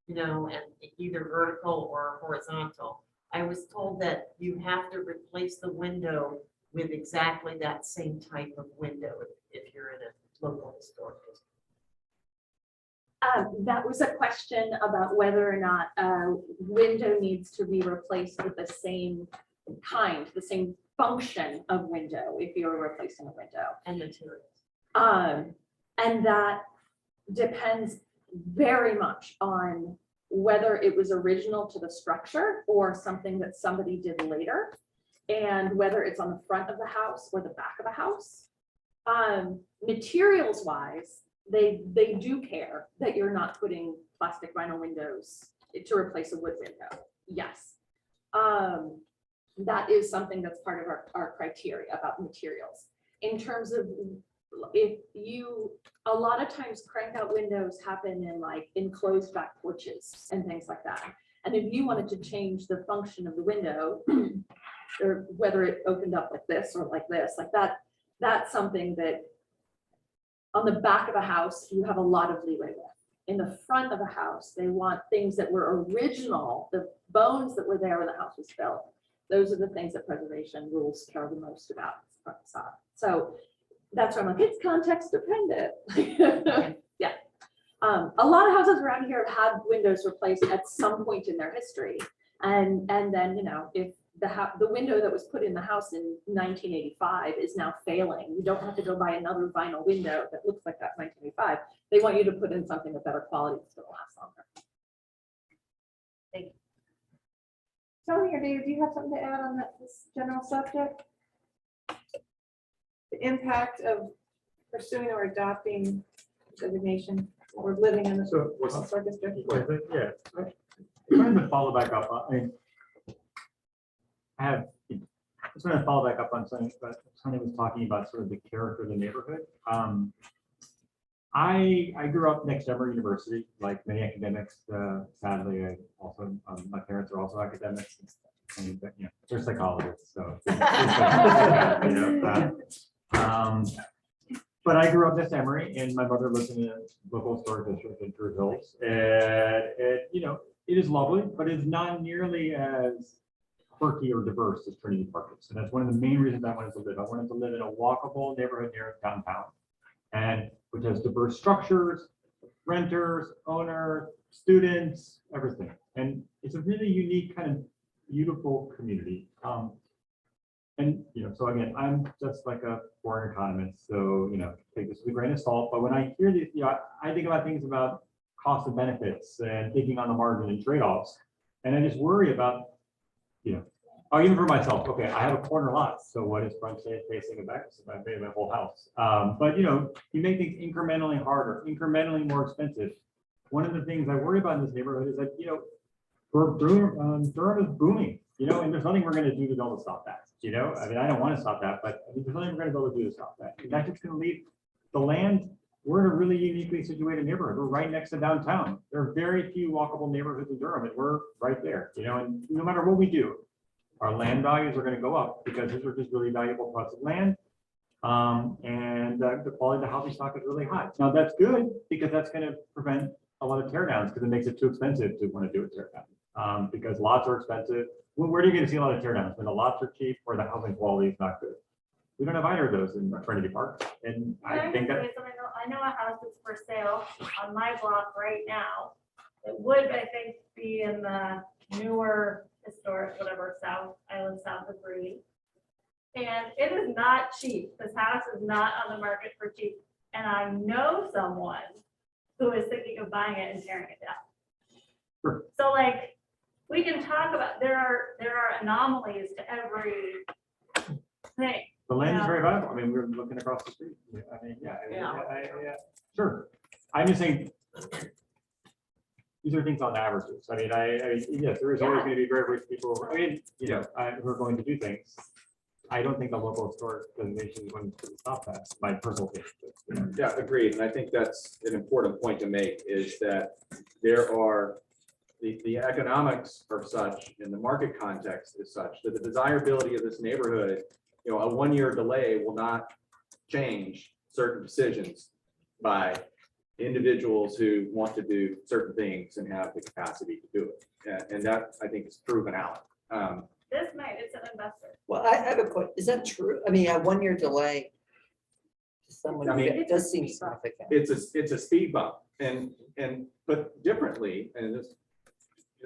you know, and either vertical or horizontal, I was told that you have to replace the window with exactly that same type of window if you're in a local historic district. That was a question about whether or not a window needs to be replaced with the same kind, the same function of window if you're replacing a window. And materials. And that depends very much on whether it was original to the structure or something that somebody did later, and whether it's on the front of the house or the back of the house. Materials wise, they do care that you're not putting plastic vinyl windows to replace a wood window. Yes. That is something that's part of our criteria about materials. In terms of if you, a lot of times crank out windows happen in like enclosed back porches and things like that. And if you wanted to change the function of the window, or whether it opened up like this or like this, like that, that's something that on the back of a house, you have a lot of leeway with. In the front of a house, they want things that were original, the bones that were there when the house was built. Those are the things that preservation rules care the most about. So that's why I'm like, it's context dependent. Yeah. A lot of houses around here have had windows replaced at some point in their history. And then, you know, if the window that was put in the house in 1985 is now failing, you don't have to go buy another vinyl window that looks like that in 1985. They want you to put in something of better quality that's going to last longer. Thank you. Tony or David, do you have something to add on this general subject? The impact of pursuing or adopting designation or living in the So what's historic district? yeah. Trying to follow back up on, I just want to follow back up on something that Tony was talking about, sort of the character of the neighborhood. I grew up next to Emory University, like many academics. Sadly, I also my parents are also academics, and you know, they're psychologists, so. But I grew up next to Emory, and my mother lives in a local historic district in Druid Hills, and you know, it is lovely, but it's not nearly as quirky or diverse as Trinity Park is. And that's one of the main reasons I wanted to live. I wanted to live in a walkable neighborhood near downtown, and which has diverse structures, renters, owner, students, everything. And it's a really unique kind of beautiful community. And, so again, I'm just like a foreign economist, so, take this with a grain of salt. But when I hear these, I think about things about cost and benefits and thinking on the margin and trade-offs. And I just worry about, even for myself, okay, I have a corner lot. So what is front facing and back? I pay my whole house. But, you make things incrementally harder, incrementally more expensive. One of the things I worry about in this neighborhood is that, Durham is booming, and there's nothing we're going to do to be able to stop that. I mean, I don't want to stop that, but there's nothing we're going to be able to do to stop that. And that's just going to leave the land. We're in a really uniquely situated neighborhood. We're right next to downtown. There are very few walkable neighborhoods in Durham, and we're right there, and no matter what we do, our land values are going to go up because these are just really valuable plots of land. And the quality of the housing stock is really high. Now that's good because that's going to prevent a lot of tear downs because it makes it too expensive to want to do a tear down. Because lots are expensive. Where are you going to see a lot of tear downs? When the lots are cheap or the housing quality is not good? We don't have either of those in Trinity Park. And I think that I know a house that's for sale on my block right now. It would, I think, be in the newer historic, whatever, south of Green. And it is not cheap. This house is not on the market for cheap. And I know someone who is thinking of buying it and tearing it down. Sure. So like, we can talk about, there are anomalies to every thing. the land is very valuable. I mean, we're looking across the street. I mean, yeah. Sure. I'm just saying, these are things on averages. I mean, yes, there is always going to be very rich people. I mean, who are going to do things. I don't think the local historic designation is going to stop that. My personal opinion. Yeah, agreed. And I think that's an important point to make is that there are the economics are such and the market context is such that the desirability of this neighborhood, a 1-year delay will not change certain decisions by individuals who want to do certain things and have the capacity to do it. And that I think is proven out. It's an investor. Well, I have a point. Is that true? I mean, a 1-year delay to someone, I mean, it does seem significant. It's a speed bump but differently, and this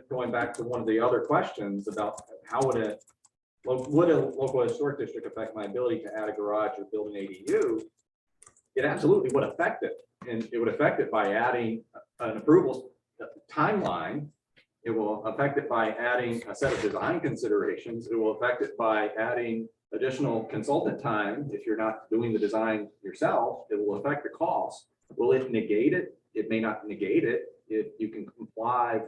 going back to one of the other questions about how would a local historic district affect my ability to add a garage or build an ADU? It absolutely would affect it, and it would affect it by adding an approval timeline. It will affect it by adding a set of design considerations. It will affect it by adding additional consultant time. If you're not doing the design yourself, it will affect the cost. Will it negate it? It may not negate it if you can comply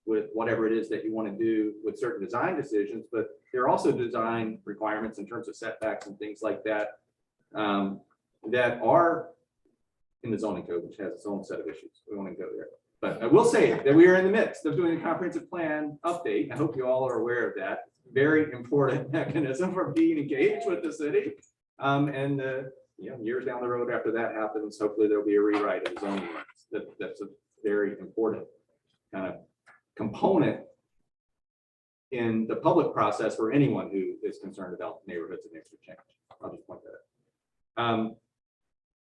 with whatever it is that you want to do with certain design decisions, but there are also design requirements in terms of setbacks and things like that that are in the zoning code, which has its own set of issues. We won't even go there. But I will say that we are in the midst of doing a comprehensive plan update. I hope you all are aware of that. Very important mechanism for being engaged with the city. And years down the road after that happens, hopefully there'll be a rewrite of the zoning rights. That's a very important kind of component in the public process for anyone who is concerned about neighborhoods and neighborhood change. I'll just point that out.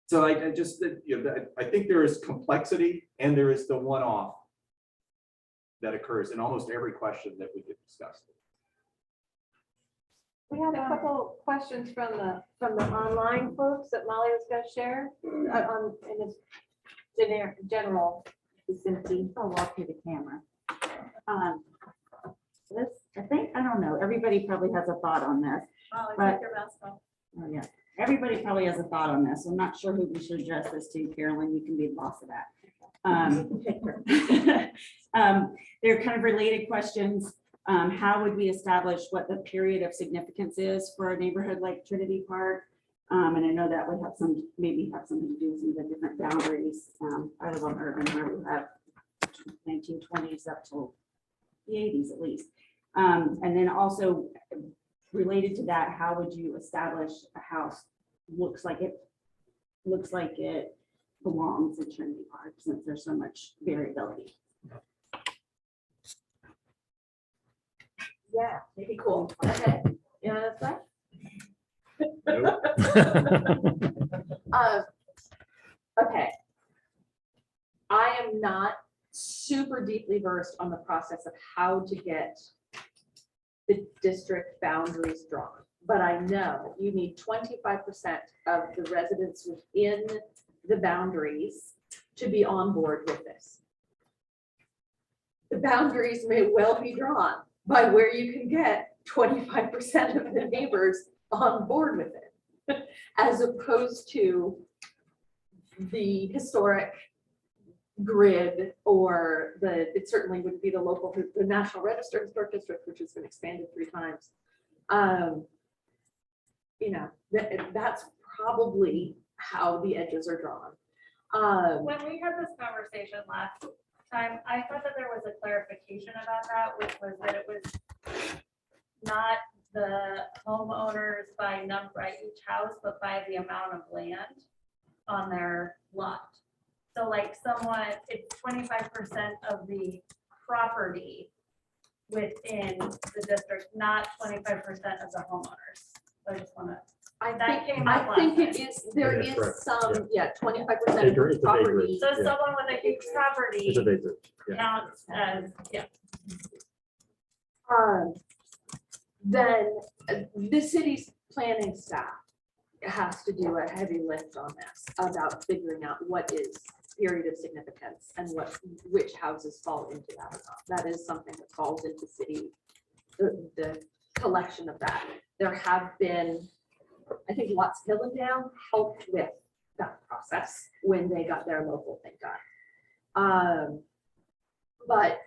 So I think there is complexity and there is the one-off that occurs in almost every question that we could discuss. We had a couple questions from the online folks that Molly was going to share in this general vicinity. I'll walk through the camera. I don't know. Everybody probably has a thought on this. Molly, But- take your mask off. Oh, yeah. Everybody probably has a thought on this. I'm not sure who we should address this to. Carolyn, you can be the boss of that. They're kind of related questions. How would we establish what the period of significance is for a neighborhood like Trinity Park? And I know that would have maybe have something to do with some of the different boundaries. I live on Urban where we have 1920s up till the 80s at least. And then also related to that, how would you establish a house looks like it belongs in Trinity Park since there's so much variability? Yeah, maybe cool. Okay. You know what okay. I am not super deeply versed on the process of how to get the district boundaries drawn, but I know you need 25% of the residents within the boundaries to be on board with this. The boundaries may well be drawn by where you can get 25% of the neighbors on board with it, as opposed to the historic grid or it certainly would be the National Register Historic District, which has been expanded 3 times. You know, that's probably how the edges are drawn. When we had this conversation last time, I thought that there was a clarification about that, which was that it was not the homeowners by number at each house, but by the amount of land on their lot. So like someone, it's 25% of the property within the district, not 25% of the homeowners. So I just want to. I That think came it up last time. is, there That is is correct, some, yeah, 25% of Acre- the it's a acreage. property. So Yeah. someone with a huge It's a property basic. Yeah. counts as, yeah. Then the city's planning staff has to do a heavy lift on this about figuring out what is period of significance and which houses fall into that or not. That is something that falls into city, the collection of that. There have been, I think Watts Hillendale helped with that process when they got their local thing done. But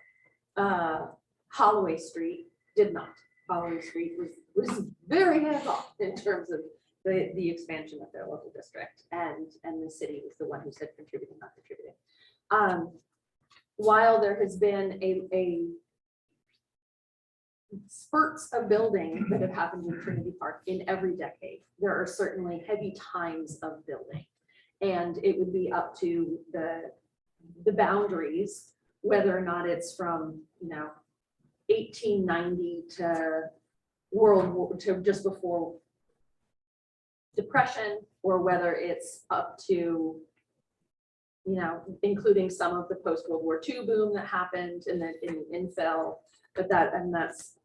Holloway Street did not. Holloway Street was very hands-off in terms of the expansion of their local district, and the city was the one who said contributing, not contributing. While there has been a spurts of building that have happened in Trinity Park in every decade, there are certainly heavy times of building, and it would be up to the boundaries, whether or not it's from 1890 to World War, to just before Depression, or whether it's up to, including some of the post-World War II boom that happened and then in infill, but that's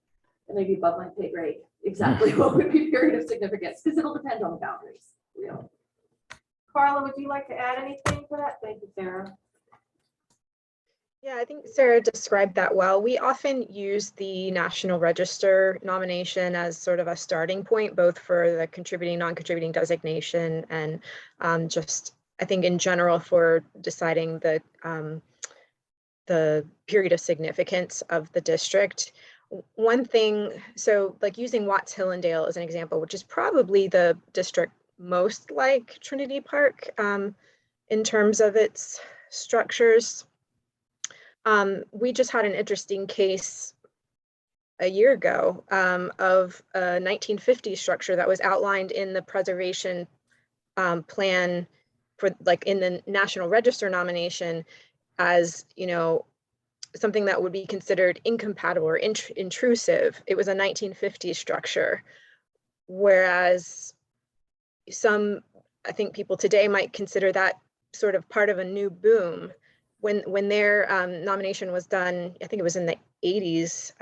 maybe above my pay grade, exactly what would be period of significance, because it'll depend on the boundaries, really. Carla, would you like to add anything to that? Thank you, Sarah. Yeah, I think Sarah described that well. We often use the National Register nomination as sort of a starting point, both for the contributing, non-contributing designation and just, I think in general, for deciding the period of significance of the district. One thing, so like using Watts Hillendale as an example, which is probably the district most like Trinity Park in terms of its structures. We just had an interesting case a year ago of a 1950s structure that was outlined in the preservation plan for, like, in the National Register nomination as, something that would be considered incompatible or intrusive. It was a 1950s structure, whereas I think people today might consider that sort of part of a new boom. When their nomination was done, I think it was in the 80s,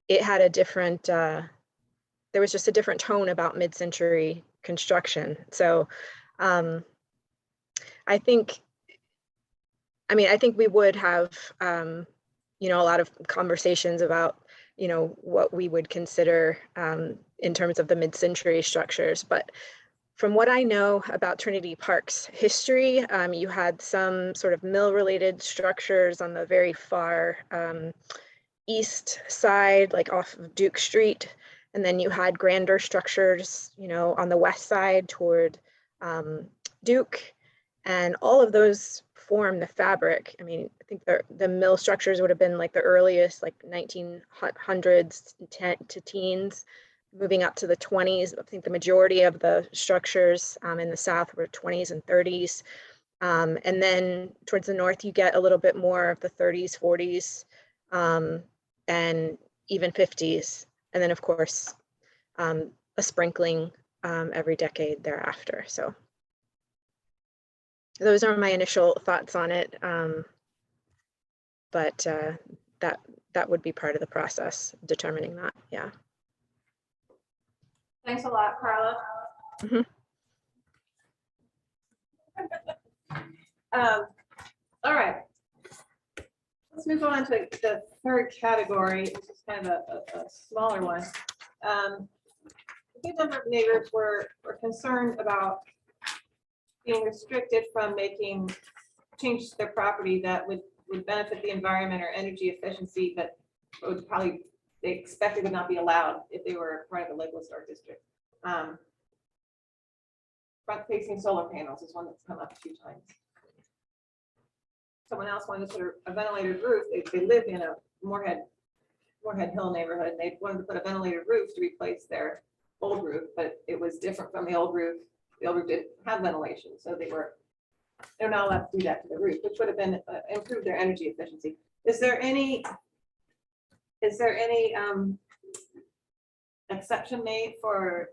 it had a different, there was just a different tone about mid-century construction. So I think we would have, a lot of conversations about, what we would consider in terms of the mid-century structures. But from what I know about Trinity Park's history, you had some sort of mill-related structures on the very far east side, like off of Duke Street. And then you had grander structures, on the west side toward Duke. And all of those form the fabric. I mean, I think the mill structures would have been like the earliest, like 1900s to teens. Moving up to the 20s, I think the majority of the structures in the South were 20s and 30s. And then towards the north, you get a little bit more of the 30s, 40s. And even 50s. And then of course, a sprinkling every decade thereafter. So those are my initial thoughts on it. But that would be part of the process, determining that, yeah. Thanks a lot, Carla. Mhm. All right. Let's move on to the third category, which is kind of a smaller one. A good number of neighbors were concerned about being restricted from making changes to their property that would benefit the environment or energy efficiency, but would probably, they expected would not be allowed if they were part of the Lakewood Historic District. Front-facing solar panels is one that's come up a few times. Someone else wanted to put a ventilated roof. They live in a Moorhead Hill neighborhood, and they wanted to put a ventilated roof to replace their old roof, but it was different from the old roof. The old roof didn't have ventilation, so they're not allowed to do that to the roof, which would have been improved their energy efficiency. Is there any exception made for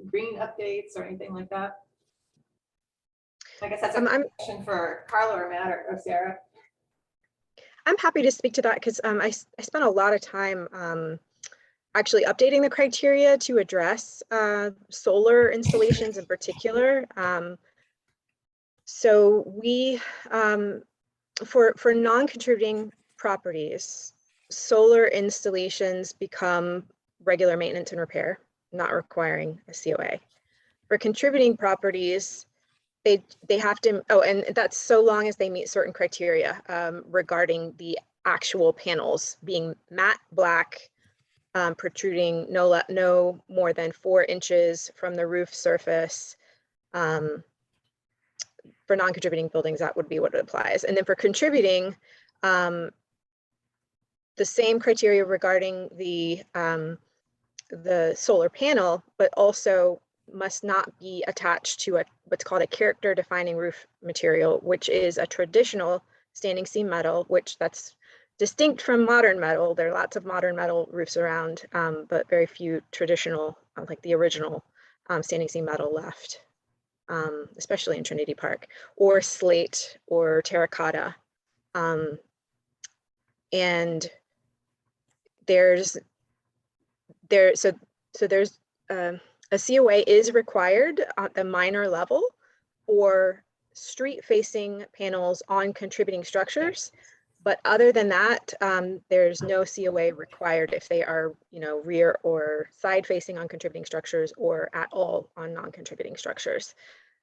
green updates or anything like that? I guess that's a question for Carla or Matt or Sarah. I'm happy to speak to that because I spent a lot of time actually updating the criteria to address solar installations in particular. So we, for non-contributing properties, solar installations become regular maintenance and repair, not requiring a COA. For contributing properties, they have to, and that's so long as they meet certain criteria regarding the actual panels being matte black, protruding no more than 4 inches from the roof surface. For non-contributing buildings, that would be what it applies. And then for contributing, the same criteria regarding the solar panel, but also must not be attached to what's called a character defining roof material, which is a traditional standing seam metal, which that's distinct from modern metal. There are lots of modern metal roofs around, but very few traditional, like the original standing seam metal left, especially in Trinity Park, or slate or terracotta. And there's a COA is required at the minor level for street facing panels on contributing structures. But other than that, there's no COA required if they are, rear or side facing on contributing structures or at all on non-contributing structures.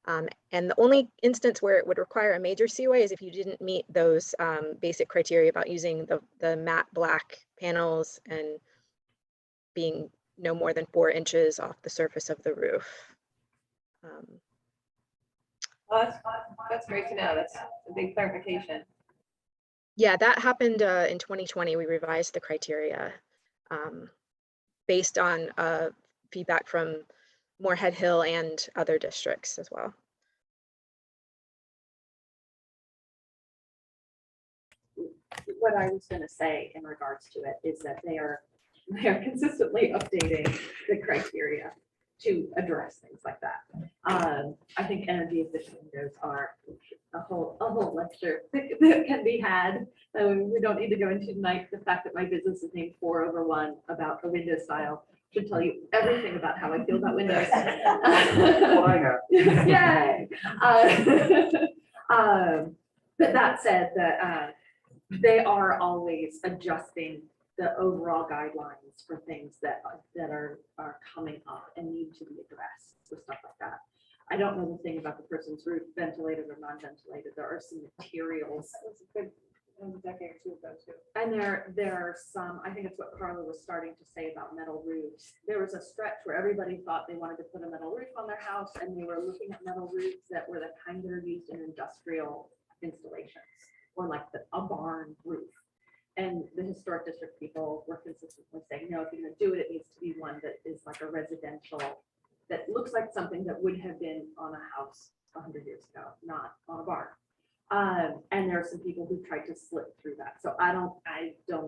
And the only instance where it would require a major COA is if you didn't meet those basic criteria about using the matte black panels and being no more than 4 inches off the surface of the roof. Well, that's great to know. That's a big clarification. Yeah, that happened in 2020. We revised the criteria based on feedback from Moorhead Hill and other districts as well. What I was going to say in regards to it is that they are consistently updating the criteria to address things like that. I think energy efficient windows are a whole lecture that can be had. We don't need to go into tonight. The fact that my business is named 4/1 about the window style should tell you everything about how I feel about windows. Well, I know. Yay! But that said, that they are always adjusting the overall guidelines for things that are coming up and need to be addressed with stuff like that. I don't know the thing about the person's roof, ventilated or non-ventilated. There are some materials. That was a good decade or two ago too. And there are some, I think it's what Carla was starting to say about metal roofs. There was a stretch where everybody thought they wanted to put a metal roof on their house, and they were looking at metal roofs that were the kind that are used in industrial installations, or like a barn roof. And the historic district people were consistently saying, no, if you're going to do it, it needs to be one that is like a residential, that looks like something that would have been on a house 100 years ago, not on a barn. And there are some people who tried to slip through that. So I don't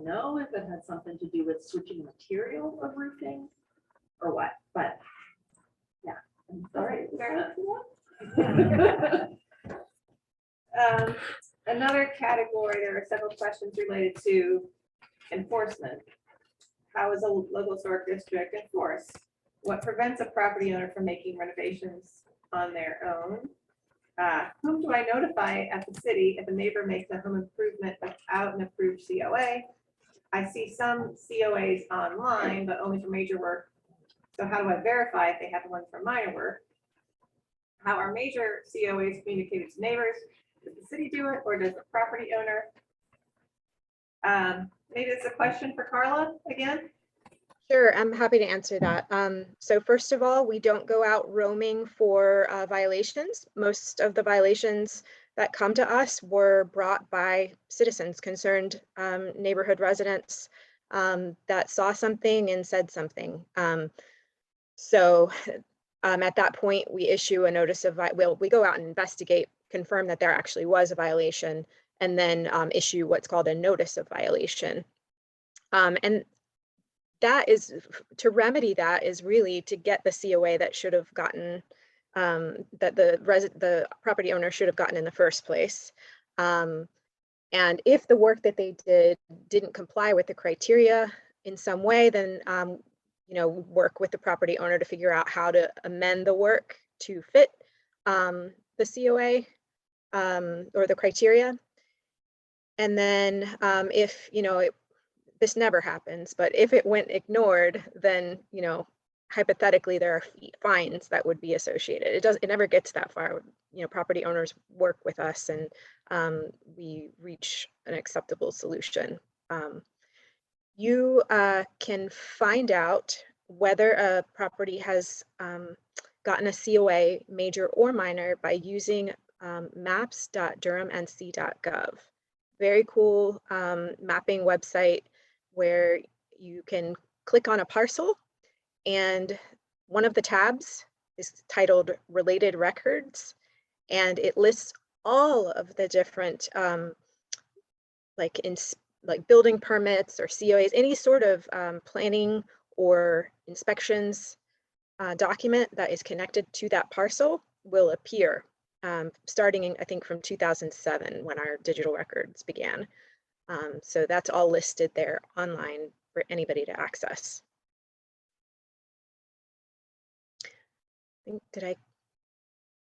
know if it had something to do with switching material of roofing or what, but yeah. All right, fair enough. Another category, there are several questions related to enforcement. How is a local historic district enforced? What prevents a property owner from making renovations on their own? Whom do I notify at the city if a neighbor makes a home improvement without an approved COA? I see some COAs online, but only for major work. So how do I verify if they have one for minor work? How are major COAs communicated to neighbors? Does the city do it or does the property owner? Maybe it's a question for Carla again. Sure, I'm happy to answer that. So first of all, we don't go out roaming for violations. Most of the violations that come to us were brought by citizens, concerned neighborhood residents that saw something and said something. So at that point, we issue a notice of, we go out and investigate, confirm that there actually was a violation, and then issue what's called a notice of violation. And that is, to remedy that is really to get the COA that should have gotten, that the property owner should have gotten in the first place. And if the work that they didn't comply with the criteria in some way, then work with the property owner to figure out how to amend the work to fit the COA or the criteria. And then if, this never happens, but if it went ignored, then, hypothetically there are fines that would be associated. It never gets that far. Property owners work with us and we reach an acceptable solution. You can find out whether a property has gotten a COA, major or minor, by using maps.durhamnc.gov. Very cool mapping website where you can click on a parcel and one of the tabs is titled Related Records, and it lists all of the different like building permits or COAs, any sort of planning or inspections document that is connected to that parcel will appear starting in, I think, from 2007 when our digital records began. So that's all listed there online for anybody to access. And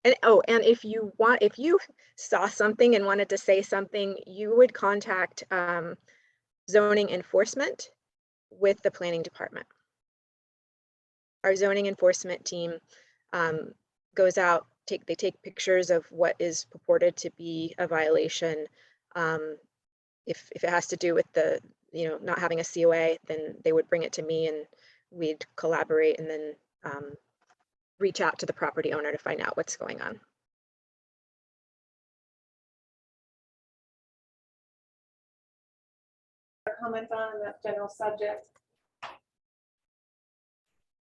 if you saw something and wanted to say something, you would contact zoning enforcement with the planning department. Our zoning enforcement team goes out, they take pictures of what is purported to be a violation. If it has to do with the, not having a COA, then they would bring it to me and we'd collaborate and then reach out to the property owner to find out what's going on. Comment on that general subject.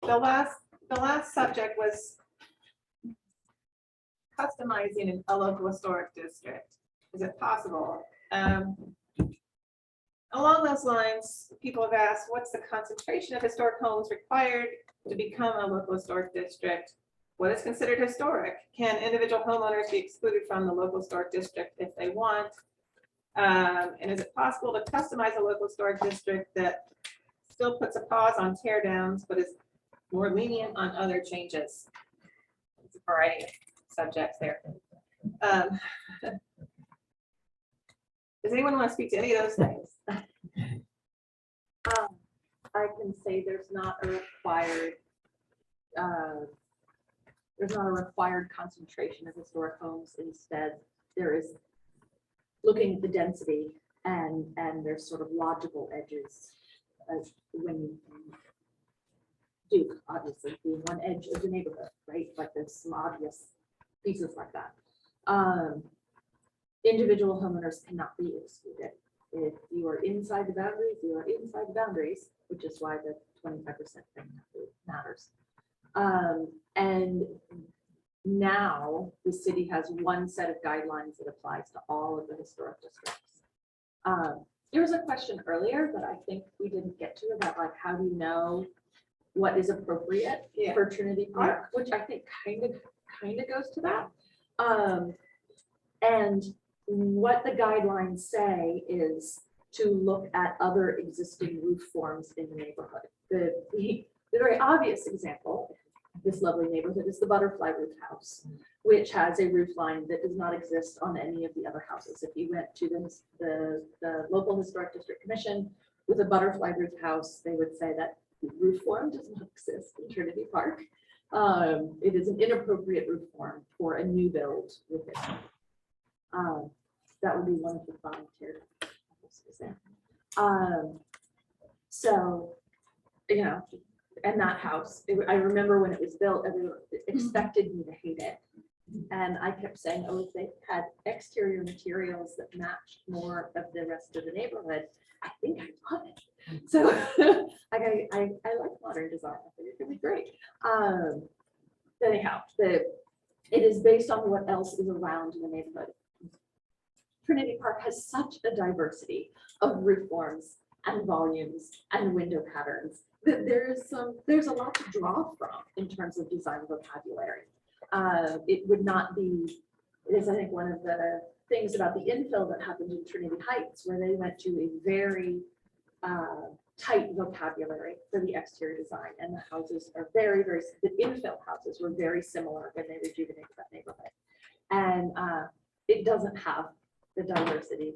The last subject was customizing a local historic district. Is it possible? Along those lines, people have asked, what's the concentration of historic homes required to become a local historic district? What is considered historic? Can individual homeowners be excluded from the local historic district if they want? And is it possible to customize a local historic district that still puts a pause on tear downs, but is more lenient on other changes? It's a variety of subjects there. Does anyone want to speak to any of those things? I can say there's not a required concentration of historic homes. Instead, there is looking at the density and there's sort of logical edges as when you do, obviously, being one edge of the neighborhood, right? Like there's some obvious pieces like that. Individual homeowners cannot be excluded. If you are inside the boundaries, you are inside the boundaries, which is why the 25% thing matters. And now the city has one set of guidelines that applies to all of the historic districts. There was a question earlier that I think we didn't get to about like, how do you know what is appropriate Yeah. for Trinity Park, which I think kind of goes to that. And what the guidelines say is to look at other existing roof forms in the neighborhood. The very obvious example, this lovely neighborhood, is the butterfly roof house, which has a roof line that does not exist on any of the other houses. If you went to the local historic district commission with a butterfly roof house, they would say that the roof form does not exist in Trinity Park. It is an inappropriate roof form for a new build with it. That would be one of the volunteer. So, you know, and that house, I remember when it was built, everyone expected me to hate it. And I kept saying, oh, if they had exterior materials that matched more of the rest of the neighborhood, I think I'd love it. So I like modern design. I think it could be great. Anyhow, it is based on what else is around in the neighborhood. Trinity Park has such a diversity of roof forms and volumes and window patterns that there's a lot to draw from in terms of design vocabulary. It would not be, it is I think one of the things about the infill that happened in Trinity Heights, where they went to a very tight vocabulary for the exterior design, and the houses are very, the infill houses were very similar when they rejuvenated that neighborhood. And it doesn't have the diversity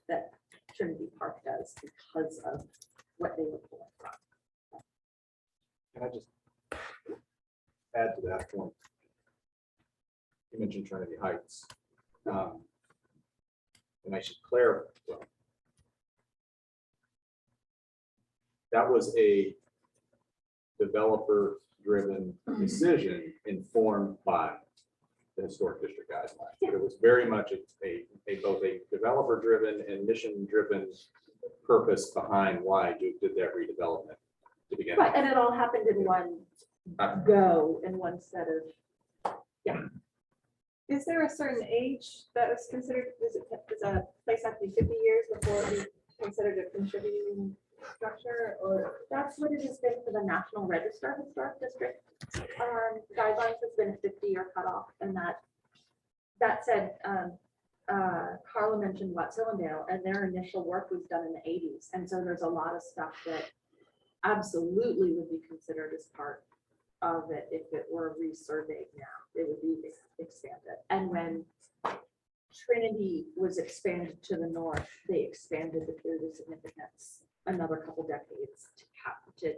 that Trinity Park does because of what they were pulling from. Can I just add to that point? You mentioned Trinity Heights. And I should clarify. Well, that was a developer-driven decision informed by the historic district guidelines. But it was very much both a developer-driven and mission-driven purpose behind why Duke did that redevelopment to begin Right, with. and it all happened in one go, in one set of, yeah. Is there a certain age that was considered, does a place have to be 50 years before it be considered a contributing structure, or? That's what it has been for the National Register of Historic District. Guidelines has been a 50-year cutoff, and that said, Carla mentioned Watts Hillendale, and their initial work was done in the 80s, and so there's a lot of stuff that absolutely would be considered as part of it if it were resurveyed now. It would be expanded. And when Trinity was expanded to the north, they expanded the period of significance another couple decades to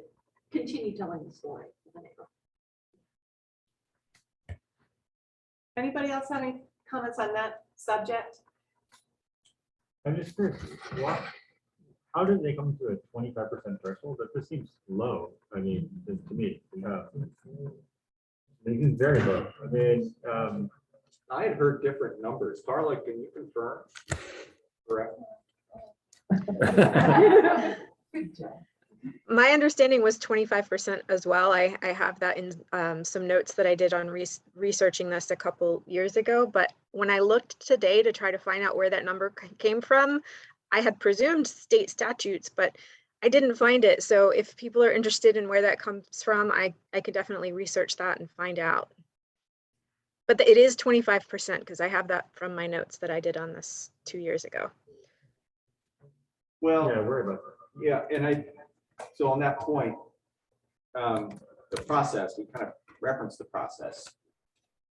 continue telling the story of the neighborhood. Anybody else have any comments on that subject? I'm just curious, how did they come to a 25% threshold? That just seems low. I mean, to me, it seems very low. I mean, I had heard different numbers. Carla, can you confirm? Correct. My understanding was 25% as well. I have that in some notes that I did on researching this a couple years ago. But when I looked today to try to find out where that number came from, I had presumed state statutes, but I didn't find it. So if people are interested in where that comes from, I could definitely research that and find out. But it is 25% because I have that from my notes that I did on this 2 years ago. Well, yeah, worry about that. yeah, and so on that point, the process, we kind of referenced the process.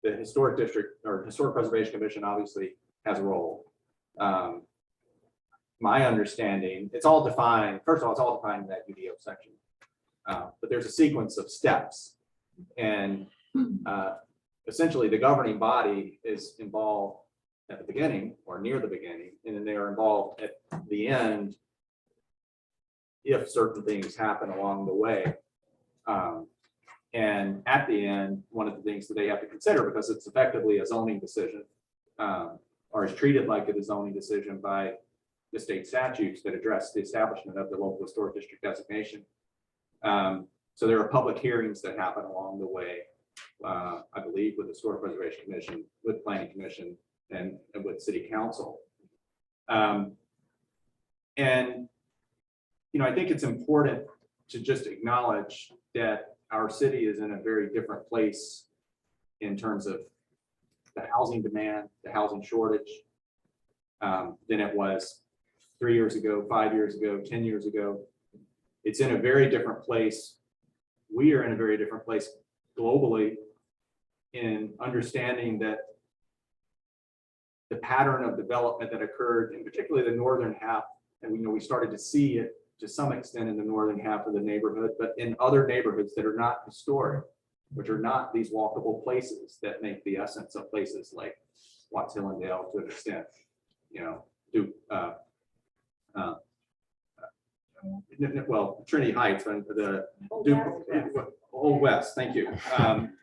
The historic district or historic preservation commission obviously has a role. My understanding, it's all defined. First of all, it's all defined in that UDO section, but there's a sequence of steps, and essentially the governing body is involved at the beginning or near the beginning, and then they are involved at the end if certain things happen along the way. And at the end, one of the things that they have to consider, because it's effectively a zoning decision, or is treated like a zoning decision by the state statutes that address the establishment of the local historic district designation. So there are public hearings that happen along the way. I believe, with the Historic Preservation Commission, with Planning Commission, and with City Council. And, you know, I think it's important to just acknowledge that our city is in a very different place in terms of the housing demand, the housing shortage, than it was 3 years ago, 5 years ago, 10 years ago. It's in a very different place. We are in a very different place globally in understanding that the pattern of development that occurred in particularly the northern half, and we know we started to see it to some extent in the northern half of the neighborhood, but in other neighborhoods that are not historic, which are not these walkable places that make the essence of places like Watts Hillendale to an extent, you know, well, Trinity Heights and the Old West, thank you.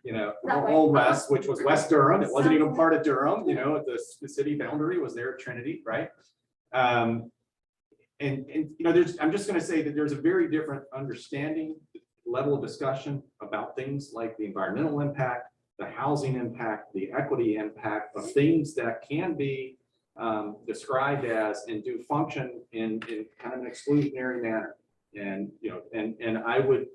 You know, Old West, which was West Durham. It wasn't even part of Durham, you know, the city boundary was there at Trinity, right? And you know, I'm just going to say that there's a very different understanding, level of discussion about things like the environmental impact, the housing impact, the equity impact of things that can be described as and do function in kind of an exclusionary manner. And, you know, and I would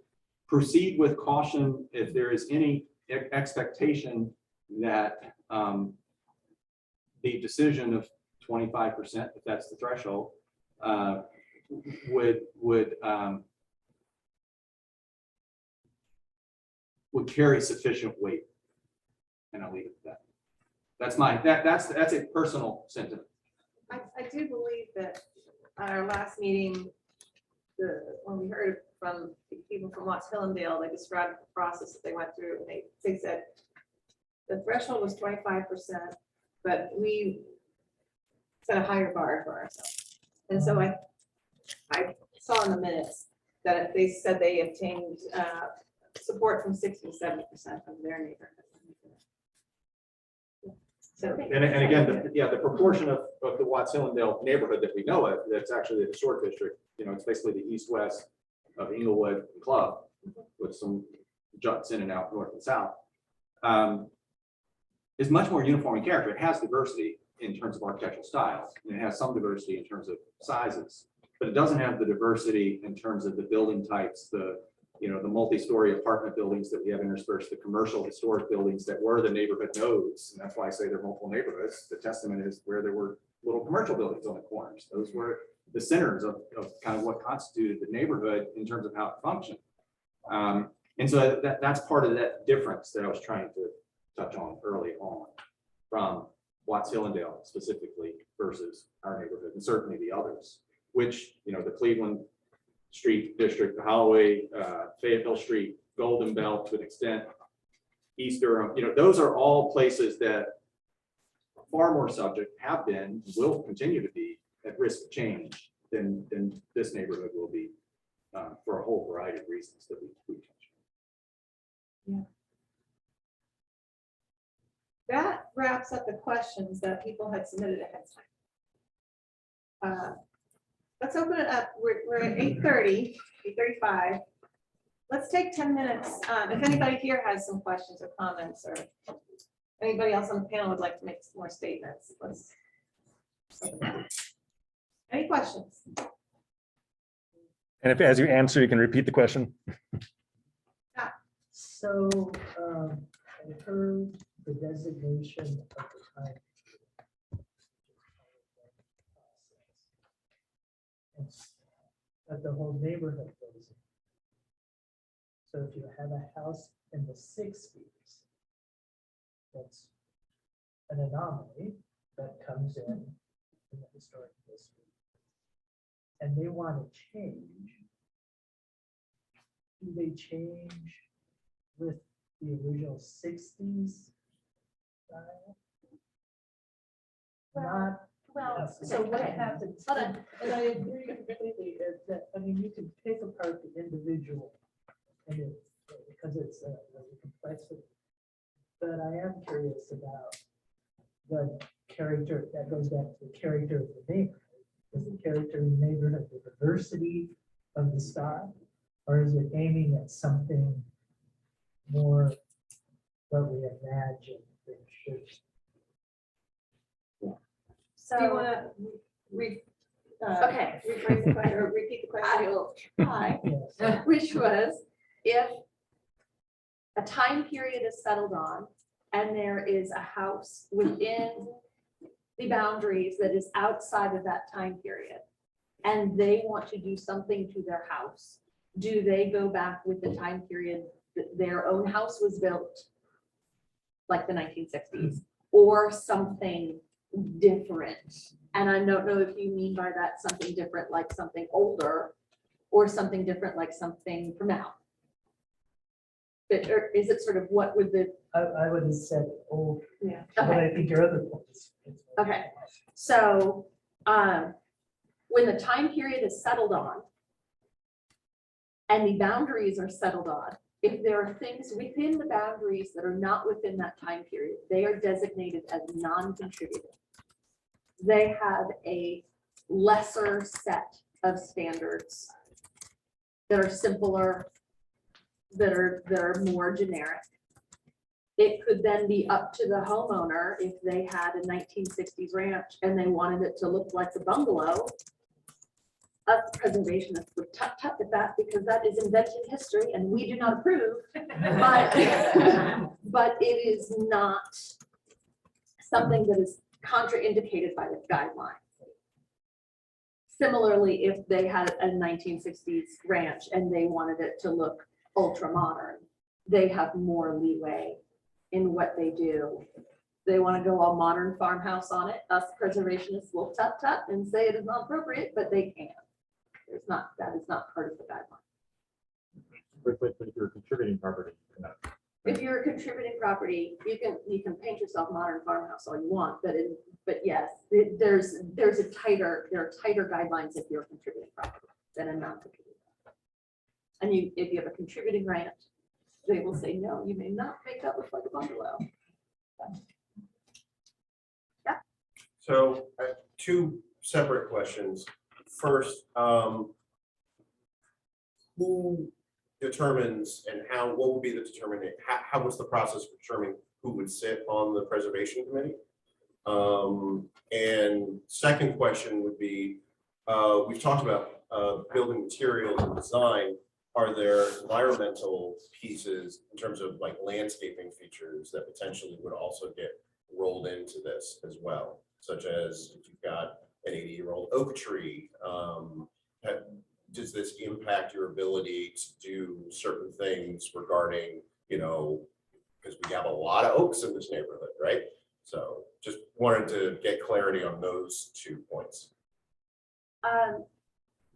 proceed with caution if there is any expectation that the decision of 25%, if that's the threshold, would carry sufficient weight. And I'll leave it at that. That's a personal sentiment. I do believe that at our last meeting, when we heard from people from Watts Hillendale, they described the process that they went through, and they said the threshold was 25%, but we set a higher bar for ourselves. And so I saw in the minutes that they said they obtained support from 60 to 70% of their neighborhood. So, and again, the proportion of the Watts Hillendale neighborhood that we know of, that's actually the historic district, you know, it's basically the east-west of Inglewood and Club with some juts in and out north and south, is much more uniform in character. It has diversity in terms of architectural styles, and it has some diversity in terms of sizes, but it doesn't have the diversity in terms of the building types, the multi-story apartment buildings that we have interspersed, the commercial historic buildings that were the neighborhood nodes. And that's why I say there are multiple neighborhoods. The testament is where there were little commercial buildings on the corners. Those were the centers of kind of what constituted the neighborhood in terms of how it functioned. And so that's part of that difference that I was trying to touch on early on from Watts Hillendale specifically versus our neighborhood, and certainly the others, which, you know, the Cleveland Street District, the Holloway, Fayetteville Street, Golden Belt to an extent, East Durham, you know, those are all places that are far more subject, have been, will continue to be at risk of change than this neighborhood will be for a whole variety of reasons that we touched on. yeah. That wraps up the questions that people had submitted ahead of time. Let's open it up. We're at 8:30, 8:35. Let's take 10 minutes. If anybody here has some questions or comments, or anybody else on the panel would like to make some more statements, let's. Any questions? And if as you answer, you can repeat the question. So I heard the designation of the time. That the whole neighborhood goes in. So if you have a house in the 60s, that's an anomaly that comes in the historic district. And they want to change. Do they change with the original 60s style? Not. Well, So what okay. happens? Hold on. And I agree completely that, I mean, you can pick apart the individual and it, because it's a complexity. But I am curious about the character, that goes back to the character of the neighborhood. Is the character of the neighborhood the diversity of the style? Or is it aiming at something more what we imagine it should. Do you So, want to okay, rephrase the question or repeat the I question? will try, Yes. which was if a time period is settled on and there is a house within the boundaries that is outside of that time period, and they want to do something to their house, do they go back with the time period that their own house was built, like the 1960s, or something different? And I don't know if you mean by that something different, like something older, or something different, like something from now. But, or is it sort of what would the, I would have said old, yeah, but okay. I think your other point is. Okay. So, when the time period is settled on and the boundaries are settled on, if there are things within the boundaries that are not within that time period, they are designated as non-contributing. They have a lesser set of standards that are simpler, that are more generic. It could then be up to the homeowner if they had a 1960s ranch and they wanted it to look like a bungalow. Us preservationists would tut at that because that is invented history and we do not approve. But it is not something that is contraindicated by the guidelines. Similarly, if they had a 1960s ranch and they wanted it to look ultra modern, they have more leeway in what they do. They want to go all modern farmhouse on it. Us preservationists will tut and say it is not appropriate, but they can. There's not, that is not part of the guideline. But if you're a contributing property, you know, If you're a contributing property, you can paint yourself modern farmhouse all you want, but yes, there are tighter guidelines if you're a contributing property than a non-contributing. And if you have a contributing ranch, they will say, no, you may not make that look like a bungalow. Yeah. So two separate questions. First, who determines and how, what would be the determinant? How was the process for determining who would sit on the preservation committee? And second question would be, we've talked about building materials and design. Are there environmental pieces in terms of like landscaping features that potentially would also get rolled into this as well? Such as if you've got an 80-year-old oak tree, does this impact your ability to do certain things regarding, you know, because we have a lot of oaks in this neighborhood, right? So just wanted to get clarity on those 2 points.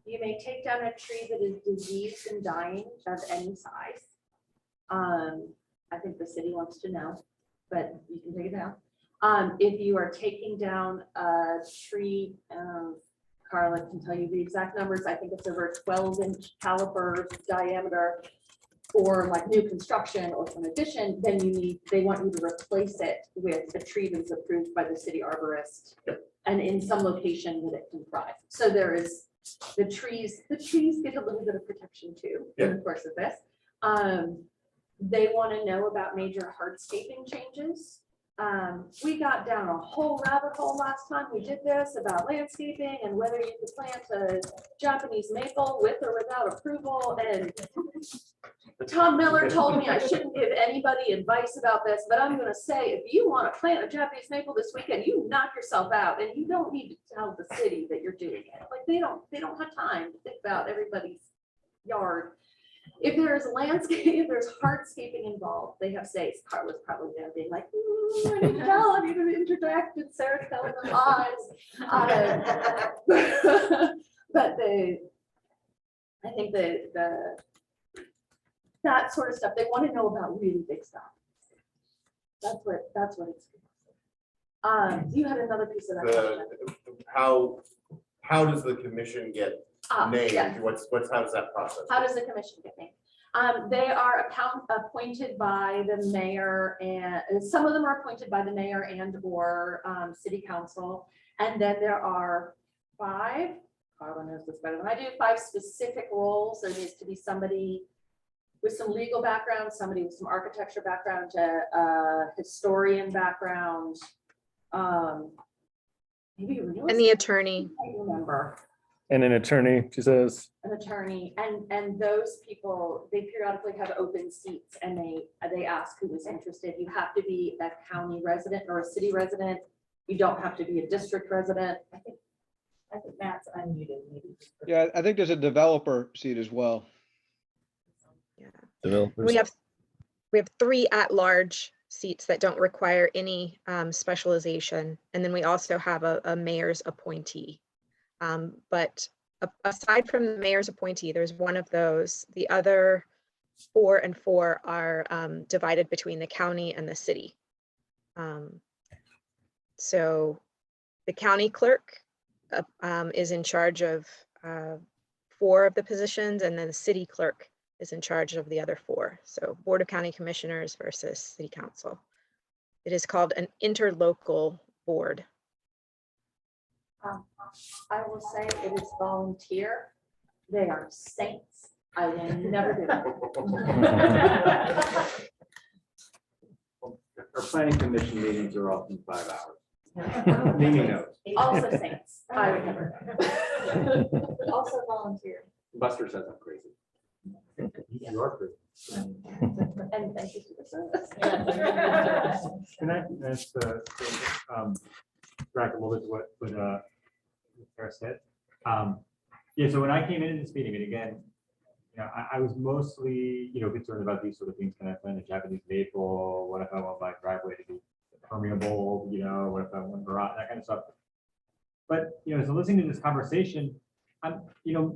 You may take down a tree that is diseased and dying of any size. I think the city wants to know, but you can take it down. If you are taking down a tree, Carla can tell you the exact numbers. I think it's over 12-inch caliber diameter for like new construction or some addition, then they want you to replace it with a tree that's approved by the city arborist and in some location that it can thrive. So there is the trees get a little bit of protection too in the course of this. They want to know about major hardscaping changes. We got down a whole rabbit hole last time we did this about landscaping and whether you could plant a Japanese maple with or without approval. And Tom Miller told me I shouldn't give anybody advice about this, but I'm going to say, if you want to plant a Japanese maple this weekend, you knock yourself out and you don't need to tell the city that you're doing it. Like they don't have time to think about everybody's yard. If there's landscape, if there's hardscaping involved, they have say, Carla's probably there being like, I need to tell, I need to interject, and Sarah's telling them lies. But I think that sort of stuff, they want to know about really big stuff. That's what it's. You had another piece of that question. How does the commission get named? Yeah. How does that process? How does the commission get named? They are appointed by the mayor, and some of them are appointed by the mayor and or city council. And then there are 5, Carla knows this better than I do, 5 specific roles. There needs to be somebody with some legal background, somebody with some architecture background, a historian background. Maybe a real And the estate, attorney. I remember. And an attorney, she says. An attorney, and those people, they periodically have open seats, and they ask who is interested. You have to be a county resident or a city resident. You don't have to be a district resident. I think Matt's unmuted, maybe. Yeah, I think there's a developer seat as well. Developers. We have 3 at-large seats that don't require any specialization. And then we also have a mayor's appointee. But aside from the mayor's appointee, there's one of those. The other 4 and 4 are divided between the county and the city. So the county clerk is in charge of 4 of the positions, and then the city clerk is in charge of the other 4. So Board of County Commissioners versus City Council. It is called an interlocal board. I will say it is volunteer. They are saints. I will never do that. Our planning commission meetings are often 5 hours. Mimi knows. Also saints. I would never. Also volunteer. Buster says I'm crazy. You are crazy. And thank you for the service. Can I just track a little bit what Sarah said? Yeah, so when I came into this meeting, and again, I was mostly, concerned about these sort of things. Can I plant a Japanese maple? What if I want my driveway to be permeable? What if I want garage, that kind of stuff. But, as I'm listening to this conversation, I'm,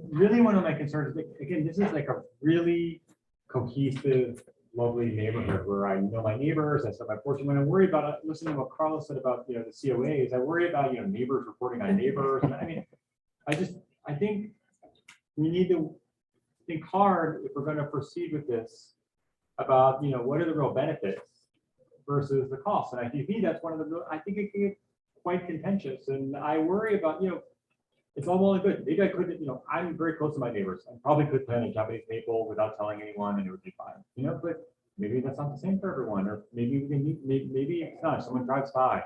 really one of my concerns, again, this is like a really cohesive, lovely neighborhood where I know my neighbors, I set my porch. When I worry about listening to what Carlos said about, the COAs, I worry about, neighbors reporting on neighbors. And I mean, I think we need to think hard if we're going to proceed with this about, what are the real benefits versus the costs. And I think that's one of the, I think it can get quite contentious. And I worry about, it's all well and good. Maybe I could, I'm very close to my neighbors. I probably could plant a Japanese maple without telling anyone and it would be fine, but maybe that's not the same for everyone, or maybe we can meet, maybe it's not, someone drives by.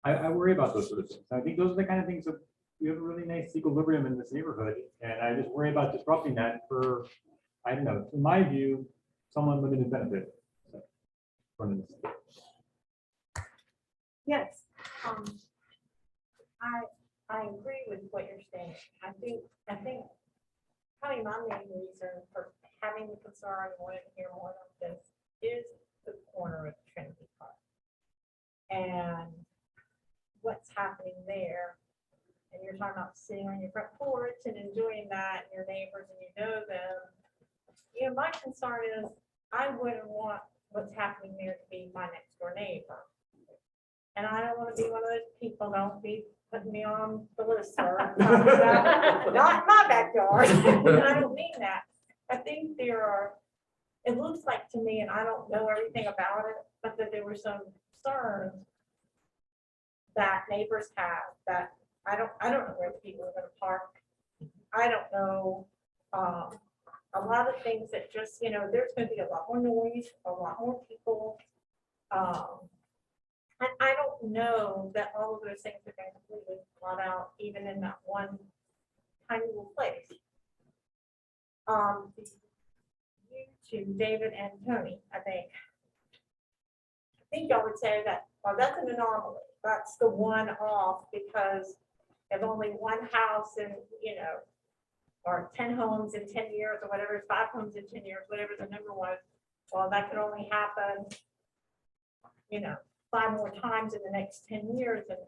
I worry about those sort of things. I think those are the kind of things that we have a really nice equilibrium in this neighborhood. And I just worry about disrupting that for, I don't know, in my view, someone limited benefit. Yes, I agree with what you're saying. I think probably my main reason for having the concern and wanting to hear more of this is the corner of Trinity Park and what's happening there. And you're talking about sitting on your front porch and enjoying that, and your neighbors, and you know them. My concern is I wouldn't want what's happening there to be my next door neighbor. And I don't want to be one of those people, don't be putting me on the list, sir. Not in my backyard. And I don't mean that. I think it looks like to me, and I don't know everything about it, but that there were some concerns that neighbors have that I don't know where the people are going to park. I don't know. A lot of things that just, there's going to be a lot more noise, a lot more people. And I don't know that all of those things are going to completely plot out, even in that one tiny little place. You two, David and Tony, I think y'all would say that, well, that's an anomaly. That's the one off because of only one house and, or 10 homes in 10 years or whatever, 5 homes in 10 years, whatever the number was. Well, that could only happen, 5 more times in the next 10 years. And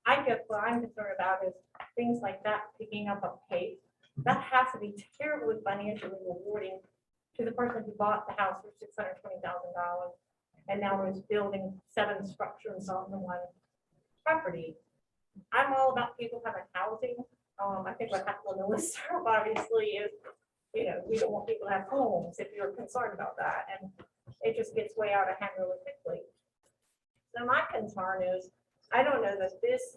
I guess what I'm concerned about is things like that picking up a pace. That has to be terribly financially rewarding to the person who bought the house for $620,000 and now is building 7 structures on the one property. I'm all about people having housing. I think what happened on the list obviously is, we don't want people to have homes if you're concerned about that. And it just gets way out of hand really quickly. So my concern is, I don't know that this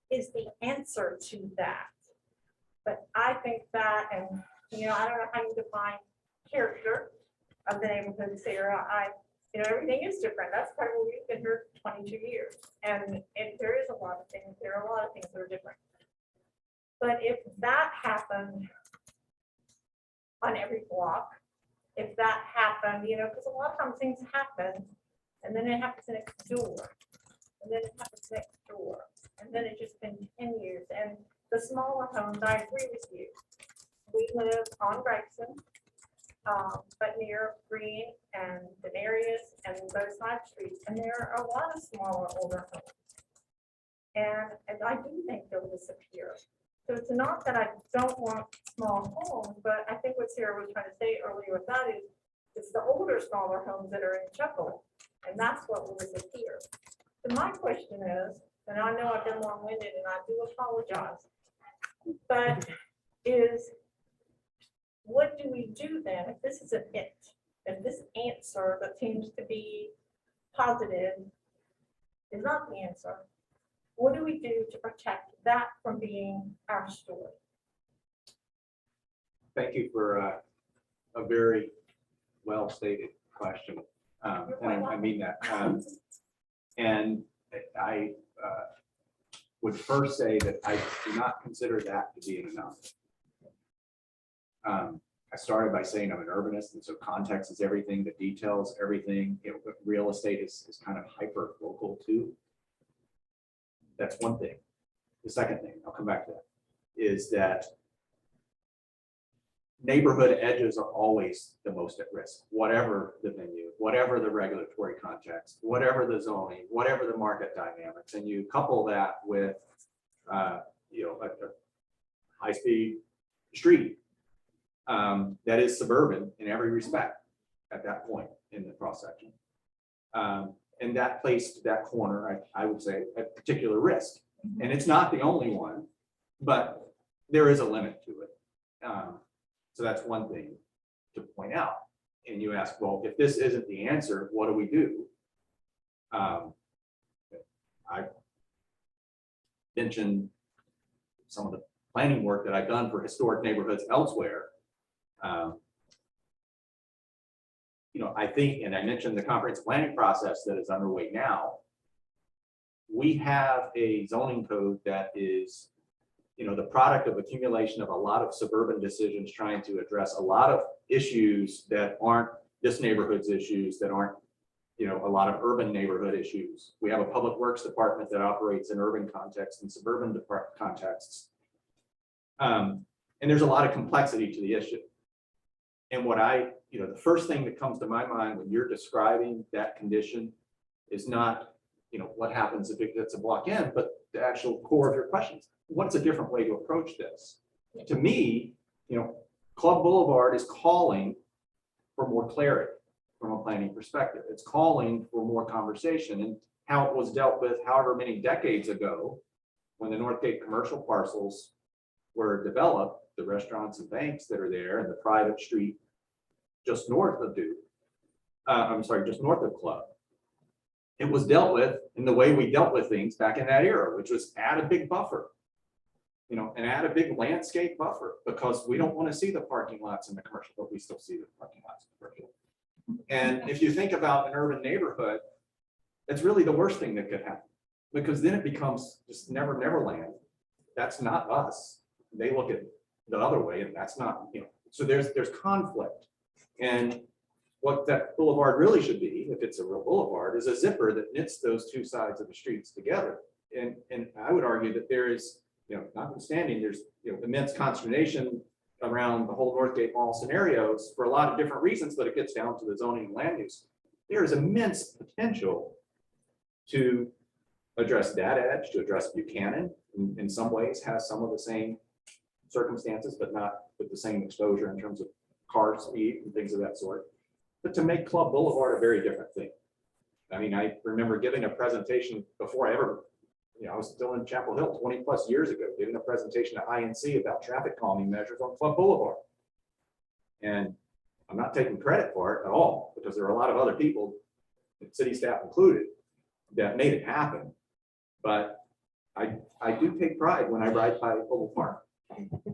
is the answer to that. But I think that, and I don't know how you define character of the neighborhoods here. Everything is different. That's part of what we've been here 22 years. And there is a lot of things, there are a lot of things that are different. But if that happened on every block, if that happened, because a lot of times things happen and then it happens next door. And then it happens next door. And then it just continues. And the smaller homes, I agree with you. We live on Gregson, but near Green and Denarius and those side streets. And there are a lot of smaller, older homes. And I do think they'll disappear. So it's not that I don't want small homes, but I think what Sarah was trying to say earlier with that is it's the older, smaller homes that are in trouble. And that's what will disappear. So my question is, and I know I've been long-winded and I do apologize, but is what do we do then if this is an it? If this answer that seems to be positive is not the answer, what do we do to protect that from being our story? Thank you for a very well stated question. And I mean that. And I would first say that I do not consider that to be enough. I started by saying I'm an urbanist, and so context is everything, the details, everything. Real estate is kind of hyper local too. That's one thing. The second thing, I'll come back to that, is that neighborhood edges are always the most at risk, whatever the venue, whatever the regulatory context, whatever the zoning, whatever the market dynamics. And you couple that with, a high-speed street that is suburban in every respect at that point in the cross section. And that placed that corner, I would say, at particular risk. And it's not the only one, but there is a limit to it. So that's one thing to point out. And you ask, well, if this isn't the answer, what do we do? I mentioned some of the planning work that I've done for historic neighborhoods elsewhere. I think, and I mentioned the comprehensive planning process that is underway now. We have a zoning code that is, the product of accumulation of a lot of suburban decisions trying to address a lot of issues that aren't this neighborhood's issues, that aren't, a lot of urban neighborhood issues. We have a public works department that operates in urban contexts and suburban contexts. And there's a lot of complexity to the issue. And what the first thing that comes to my mind when you're describing that condition is not, what happens if it gets a block in, but the actual core of your questions. What's a different way to approach this? To me, Club Boulevard is calling for more clarity from a planning perspective. It's calling for more conversation, and how it was dealt with however many decades ago when the Northgate commercial parcels were developed, the restaurants and banks that are there, and the private street just north of just north of Club. It was dealt with in the way we dealt with things back in that era, which was add a big buffer, and add a big landscape buffer, because we don't want to see the parking lots in the commercial, but we still see the parking lots in the commercial. And if you think about an urban neighborhood, it's really the worst thing that could happen, because then it becomes just never land. That's not us. They look at the other way, and that's not, so there's conflict. And what that boulevard really should be, if it's a real boulevard, is a zipper that knits those two sides of the streets together. And I would argue that there is, notwithstanding, there's immense consternation around the whole Northgate Mall scenarios for a lot of different reasons, but it gets down to the zoning and land use. There is immense potential to address that edge, to address Buchanan, in some ways has some of the same circumstances, but not with the same exposure in terms of car speed and things of that sort. But to make Club Boulevard a very different thing. I mean, I remember giving a presentation before I ever, I was still in Chapel Hill 20 plus years ago, giving a presentation to INC about traffic calming measures on Club Boulevard. And I'm not taking credit for it at all, because there are a lot of other people, city staff included, that made it happen. But I do take pride when I ride by Oval Park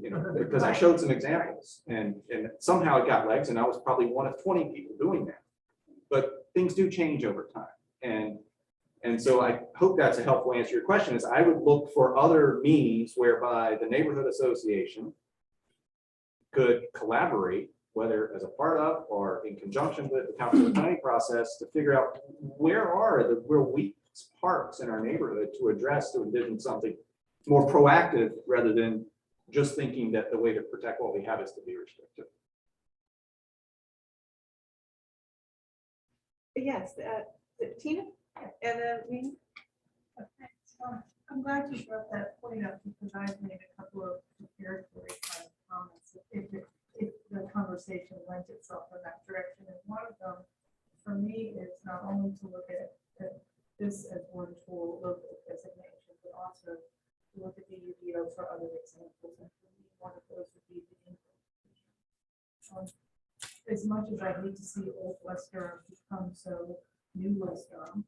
You know, because I showed some examples and somehow it got legs and I was probably one of 20 people doing that. But things do change over time. And so I hope that's a helpful answer to your question is I would look for other means whereby the neighborhood association could collaborate, whether as a part of or in conjunction with the council planning process to figure out where are the real weak parts in our neighborhood to address, to envision something more proactive rather than just thinking that the way to protect what we have is to be restrictive. Yes, Tina, and then we. Okay, so I'm glad you brought that point up because I've made a couple of preparatory kind of comments. If the conversation lends itself in that direction, and one of them for me is not only to look at this as one tool, local designation, but also to look at the UDO for other examples. And for me, one of those would be the income. As much as I hate to see old West Durham become so new West Durham,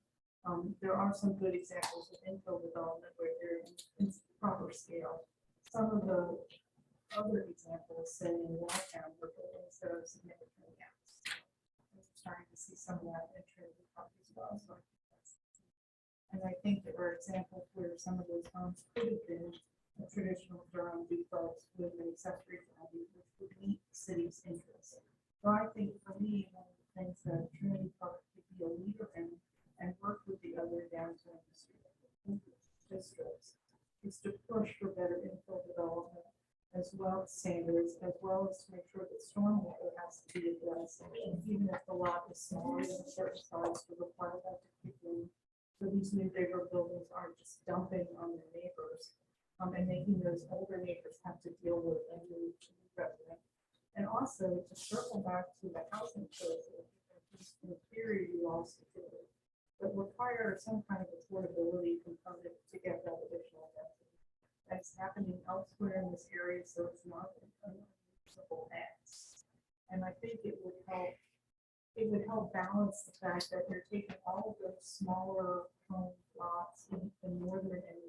there are some good examples of infill development where they're in proper scale. Some of the other examples, say in Watertown, were buildings that are significant gaps. I'm starting to see some of that in Trinity Park as well. So I think that's, and I think there are examples where some of those homes could have been a traditional Durham duplex with an accessory value, which would meet the city's interests. So I think for me, one of the things that Trinity Park could be a leader in and work with the other downtown districts is to push for better infill development as well as standards, as well as to make sure that stormwater has to be addressed. And even if the lot is smaller than a certain size to require that to kick in, so these new bigger buildings aren't just dumping on their neighbors and making those older neighbors have to deal with a new resident. And also to circle back to the housing code, in theory, you also do, but require some kind of affordability component to get that additional density. That's happening elsewhere in this area, so it's not an unreasonable ask. And I think it would help balance the fact that they're taking all of those smaller home lots in northern and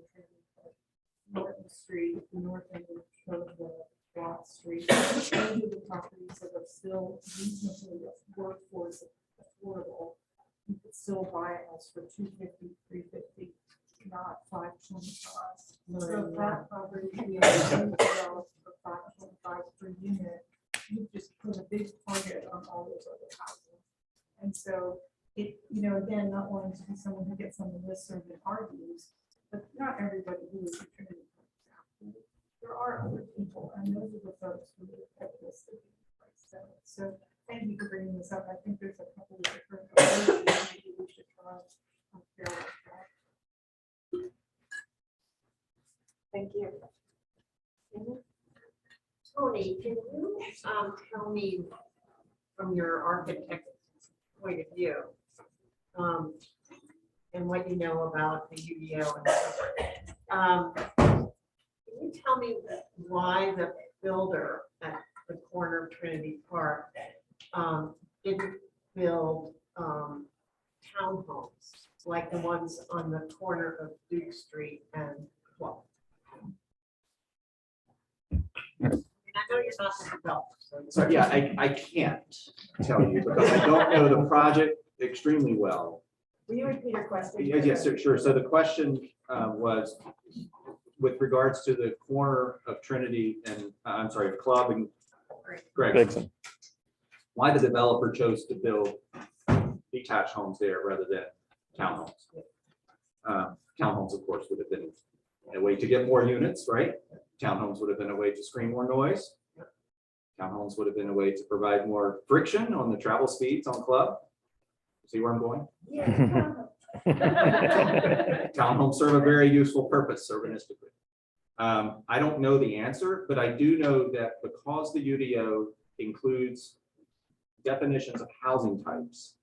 Norton Street, the north end of the Broad Street. Those are the properties that are still reasonably workforce affordable. You could still buy a house for $250, $350, not $525. So that property would be developed for $525 per unit. You just put a big target on all those other houses. And so it, again, not wanting to be someone who gets on the list and argues, but not everybody who is a Trinity. There are other people, and those are the folks who are listed. So thank you for bringing this up. I think there's a couple of different approaches maybe we should try. Thank you. Tony, can you tell me from your architect's point of view and what you know about the UDO and so forth, can you tell me why the builder at the corner of Trinity Park didn't build townhomes like the ones on the corner of Duke Street and Club? I know you're not the developer. So yeah, I can't tell you because I don't know the project extremely well. Will you repeat your question? Yes, sure. So the question was with regards to the corner of Trinity and I'm sorry, Club and Gregson. Why the developer chose to build detached homes there rather than townhomes. Townhomes, of course, would have been a way to get more units, right? Townhomes would have been a way to screen more noise. Townhomes would have been a way to provide more friction on the travel speeds on Club. See where I'm going? Yeah. Townhomes serve a very useful purpose urbanistically. I don't know the answer, but I do know that because the UDO includes definitions of housing types,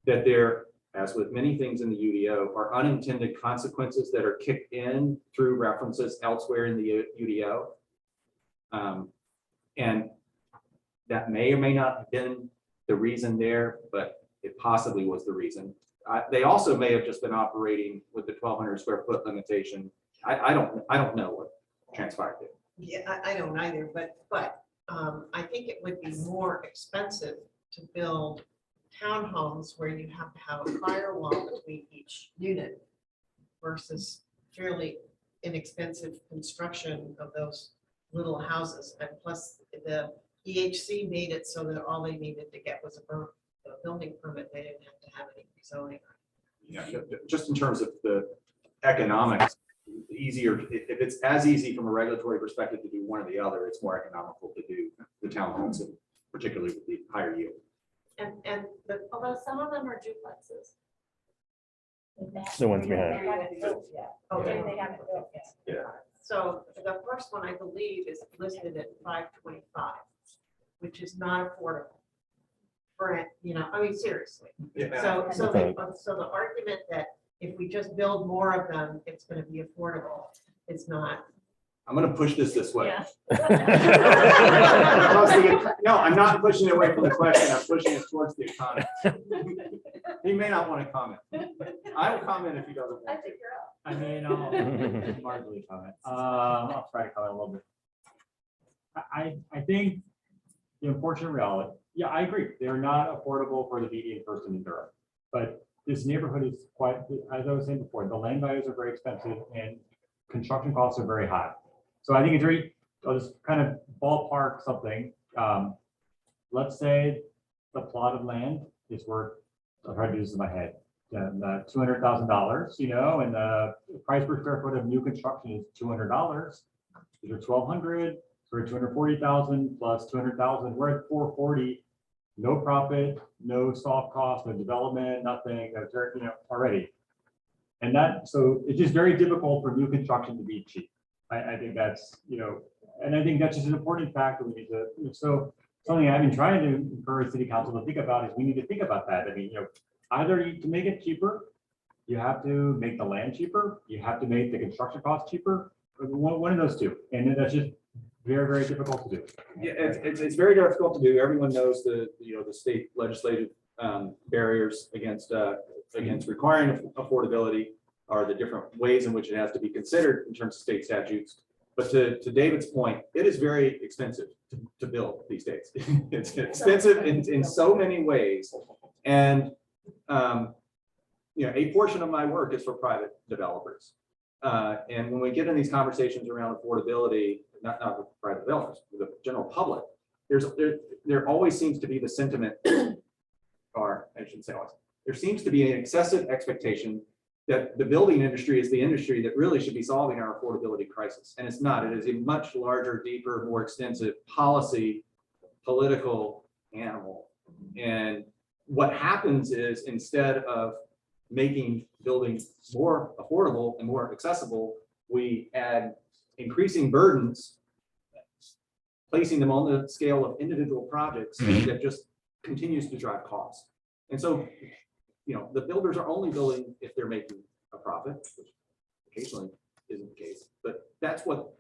that there, as with many things in the UDO, are unintended consequences that are kicked in through references elsewhere in the UDO. And that may or may not have been the reason there, but it possibly was the reason. They also may have just been operating with the 1,200 square foot limitation. I don't know what transpired there. Yeah, I don't either, but I think it would be more expensive to build townhomes where you have to have a firewall between each unit versus fairly inexpensive construction of those little houses. And plus, the EHC made it so that all they needed to get was a building permit. They didn't have to have any rezoning. Yeah, just in terms of the economics, easier, if it's as easy from a regulatory perspective to do one or the other, it's more economical to do the townhomes, and particularly with the higher yield. And Although some of them are duplexes. The ones we have. They haven't built yet. Okay. They haven't built yet. Yeah. so the first one, I believe, is listed at 525, which is not affordable. For it, I mean, seriously. Yeah. So the argument that if we just build more of them, it's gonna be affordable, it's not. I'm gonna push this way. Yeah. No, I'm not pushing it away from the question. I'm pushing it towards the economy. He may not want to comment. I will comment if he doesn't I want to. think you're up. I mean, I'll marginally comment. I'll try to comment a little bit. I think the unfortunate reality, yeah, I agree. They're not affordable for the median person in Durham. But this neighborhood is quite, as I was saying before, the land values are very expensive and construction costs are very high. So I think it's very, I'll just kind of ballpark something. Let's say the plot of land is worth, I'll try to do this in my head, $200,000, and the price per square foot of new construction is $200. These are 1,200, so we're at 240,000 plus 200,000. We're at 440. No profit, no soft cost, no development, nothing. That's already. And so it's just very difficult for new construction to be cheap. I think that's and I think that's just an important fact that we need to. So something I've been trying to encourage city council to think about is we need to think about that. I mean, either to make it cheaper, you have to make the land cheaper, you have to make the construction cost cheaper, one of those two, and that's just very, very difficult to do. Yeah, it's very difficult to do. Everyone knows the state legislative barriers against requiring affordability, are the different ways in which it has to be considered in terms of state statutes. But to David's point, it is very expensive to build these days. It's expensive in so many ways. And a portion of my work is for private developers. And when we get in these conversations around affordability, not with private developers, with the general public, there always seems to be the sentiment, or I shouldn't say always, there seems to be an excessive expectation that the building industry is the industry that really should be solving our affordability crisis. And it's not. It is a much larger, deeper, more extensive policy, political animal. And what happens is, instead of making buildings more affordable and more accessible, we add increasing burdens, placing them on the scale of individual projects that just continues to drive costs. And so, the builders are only building if they're making a profit, which occasionally isn't the case. But that's what,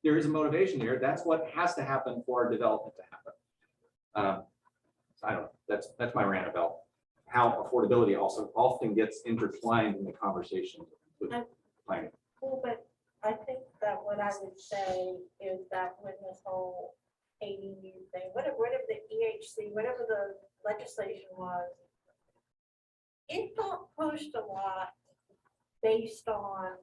there is a motivation here. That's what has to happen for our development to happen. I don't know. That's my rant about how affordability also often gets intertwined in the conversation with planning. Well, but I think that what I would say is that when this whole ADU thing, whatever the EHC, whatever the legislation was, it got pushed a lot based on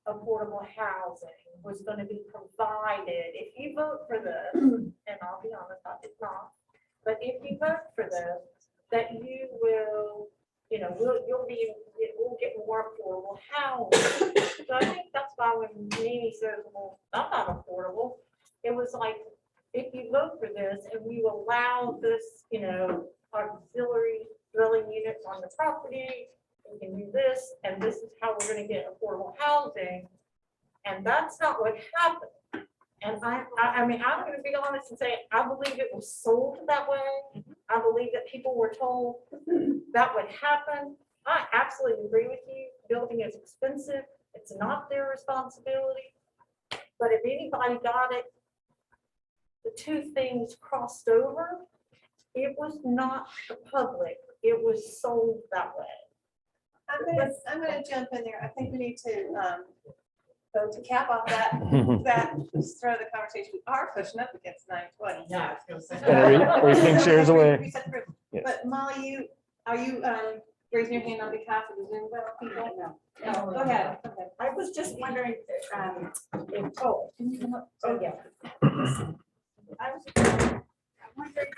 affordable housing was going to be provided. If you vote for this, and I'll be honest, it's not, but if you vote for this, that you will, we'll get more affordable housing. So I think that's why when Mimi says, well, that's not affordable, it was like, if you vote for this and we allow this, auxiliary dwelling units on the property, we can do this, and this is how we're going to get affordable housing. And that's not what happened. And I mean, I'm going to be honest and say, I believe it was sold that way. I believe that people were told that would happen. I absolutely agree with you. Building is expensive. It's not their responsibility. But if anybody got it, the two things crossed over. It was not the public. It was sold that way. I'm gonna jump in there. I think we need to So to cap off that, just throw the conversation, we are pushing up against 9:20. Yeah, I was gonna say. Everything shares away. We said proof. Yes. But Molly, are you raising your hand on behalf of the Zoom people? No, go ahead. Go ahead. I was just wondering, if, oh, can you come up? Oh, yeah. I was wondering,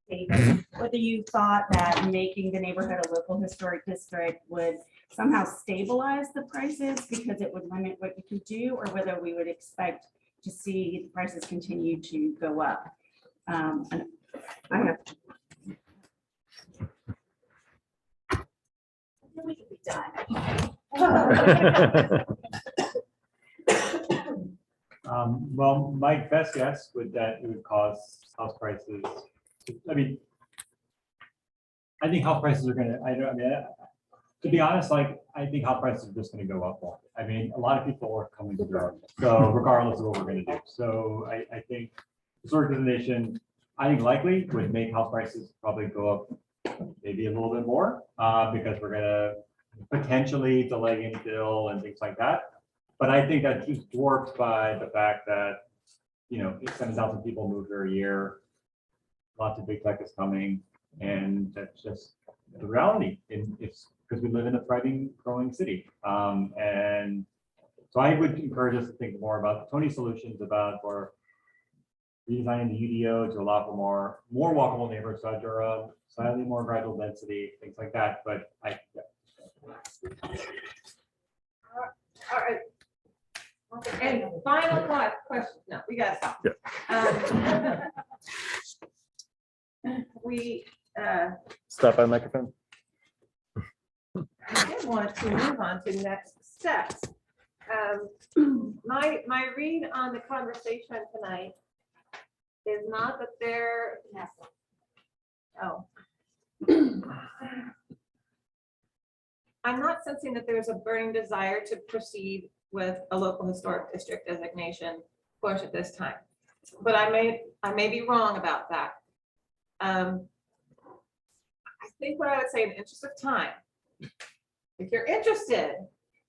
David, whether you thought that making the neighborhood a local historic district would somehow stabilize the prices because it would limit what you could do, or whether we would expect to see the prices continue to go up. And I have. We could be done. Well, my best guess would that it would cause house prices. I mean, I think house prices are gonna, to be honest, like, I think house prices are just gonna go up more. I mean, a lot of people are coming to Durham, so regardless of what we're gonna do. So I think historic designation, I think likely would make house prices probably go up maybe a little bit more, because we're gonna potentially delay infill and things like that. But I think that's just dwarfed by the fact that, 7,000 people move here a year. Lots of big tech is coming, and that's just the reality. It's because we live in a thriving, growing city. And so I would encourage us to think more about Tony's solutions for redesigning the UDO to allow for more walkable neighborhoods, slightly more gradual density, things like that. But All right. And final question, no, we gotta stop. We, Stop by the microphone. I did want to move on to next steps. My read on the conversation tonight is not that there, oh. I'm not sensing that there's a burning desire to proceed with a local historic district designation push at this time, but I may be wrong about that. I think what I would say in the interest of time, if you're interested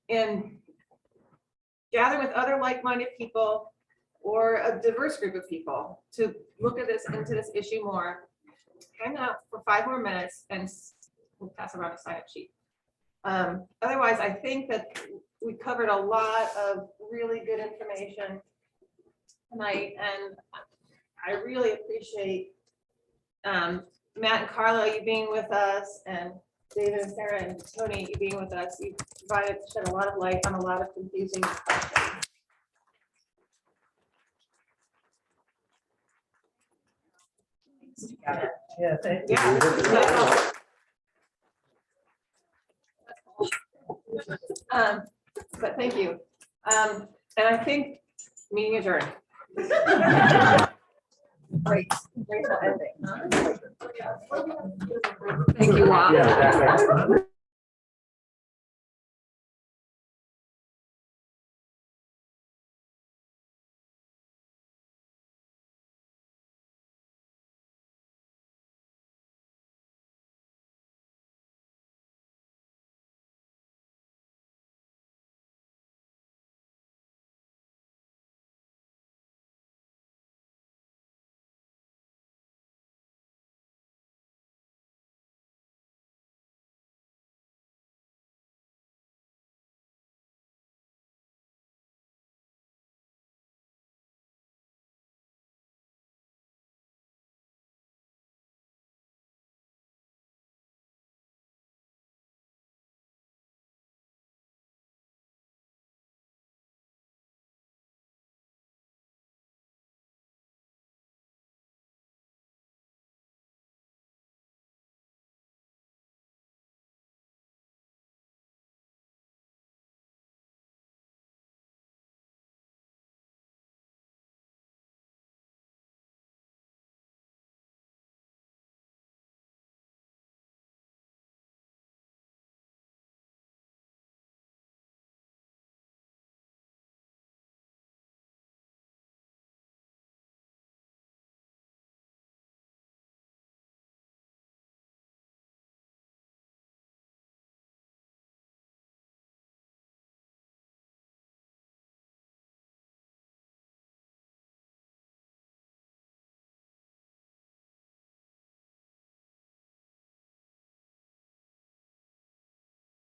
in gathering with other like-minded people or a diverse group of people to look at into this issue more, hang out for 5 more minutes and we'll pass around a sign-up sheet. Otherwise, I think that we covered a lot of really good information tonight, and I really appreciate Matt and Carlo, you being with us, and David and Sarah and Tony, you being with us. You shed a lot of light on a lot of confusing questions. Yeah, thank you. But thank you. And I think meeting adjourned. Great, great ending. Thank you, Rob.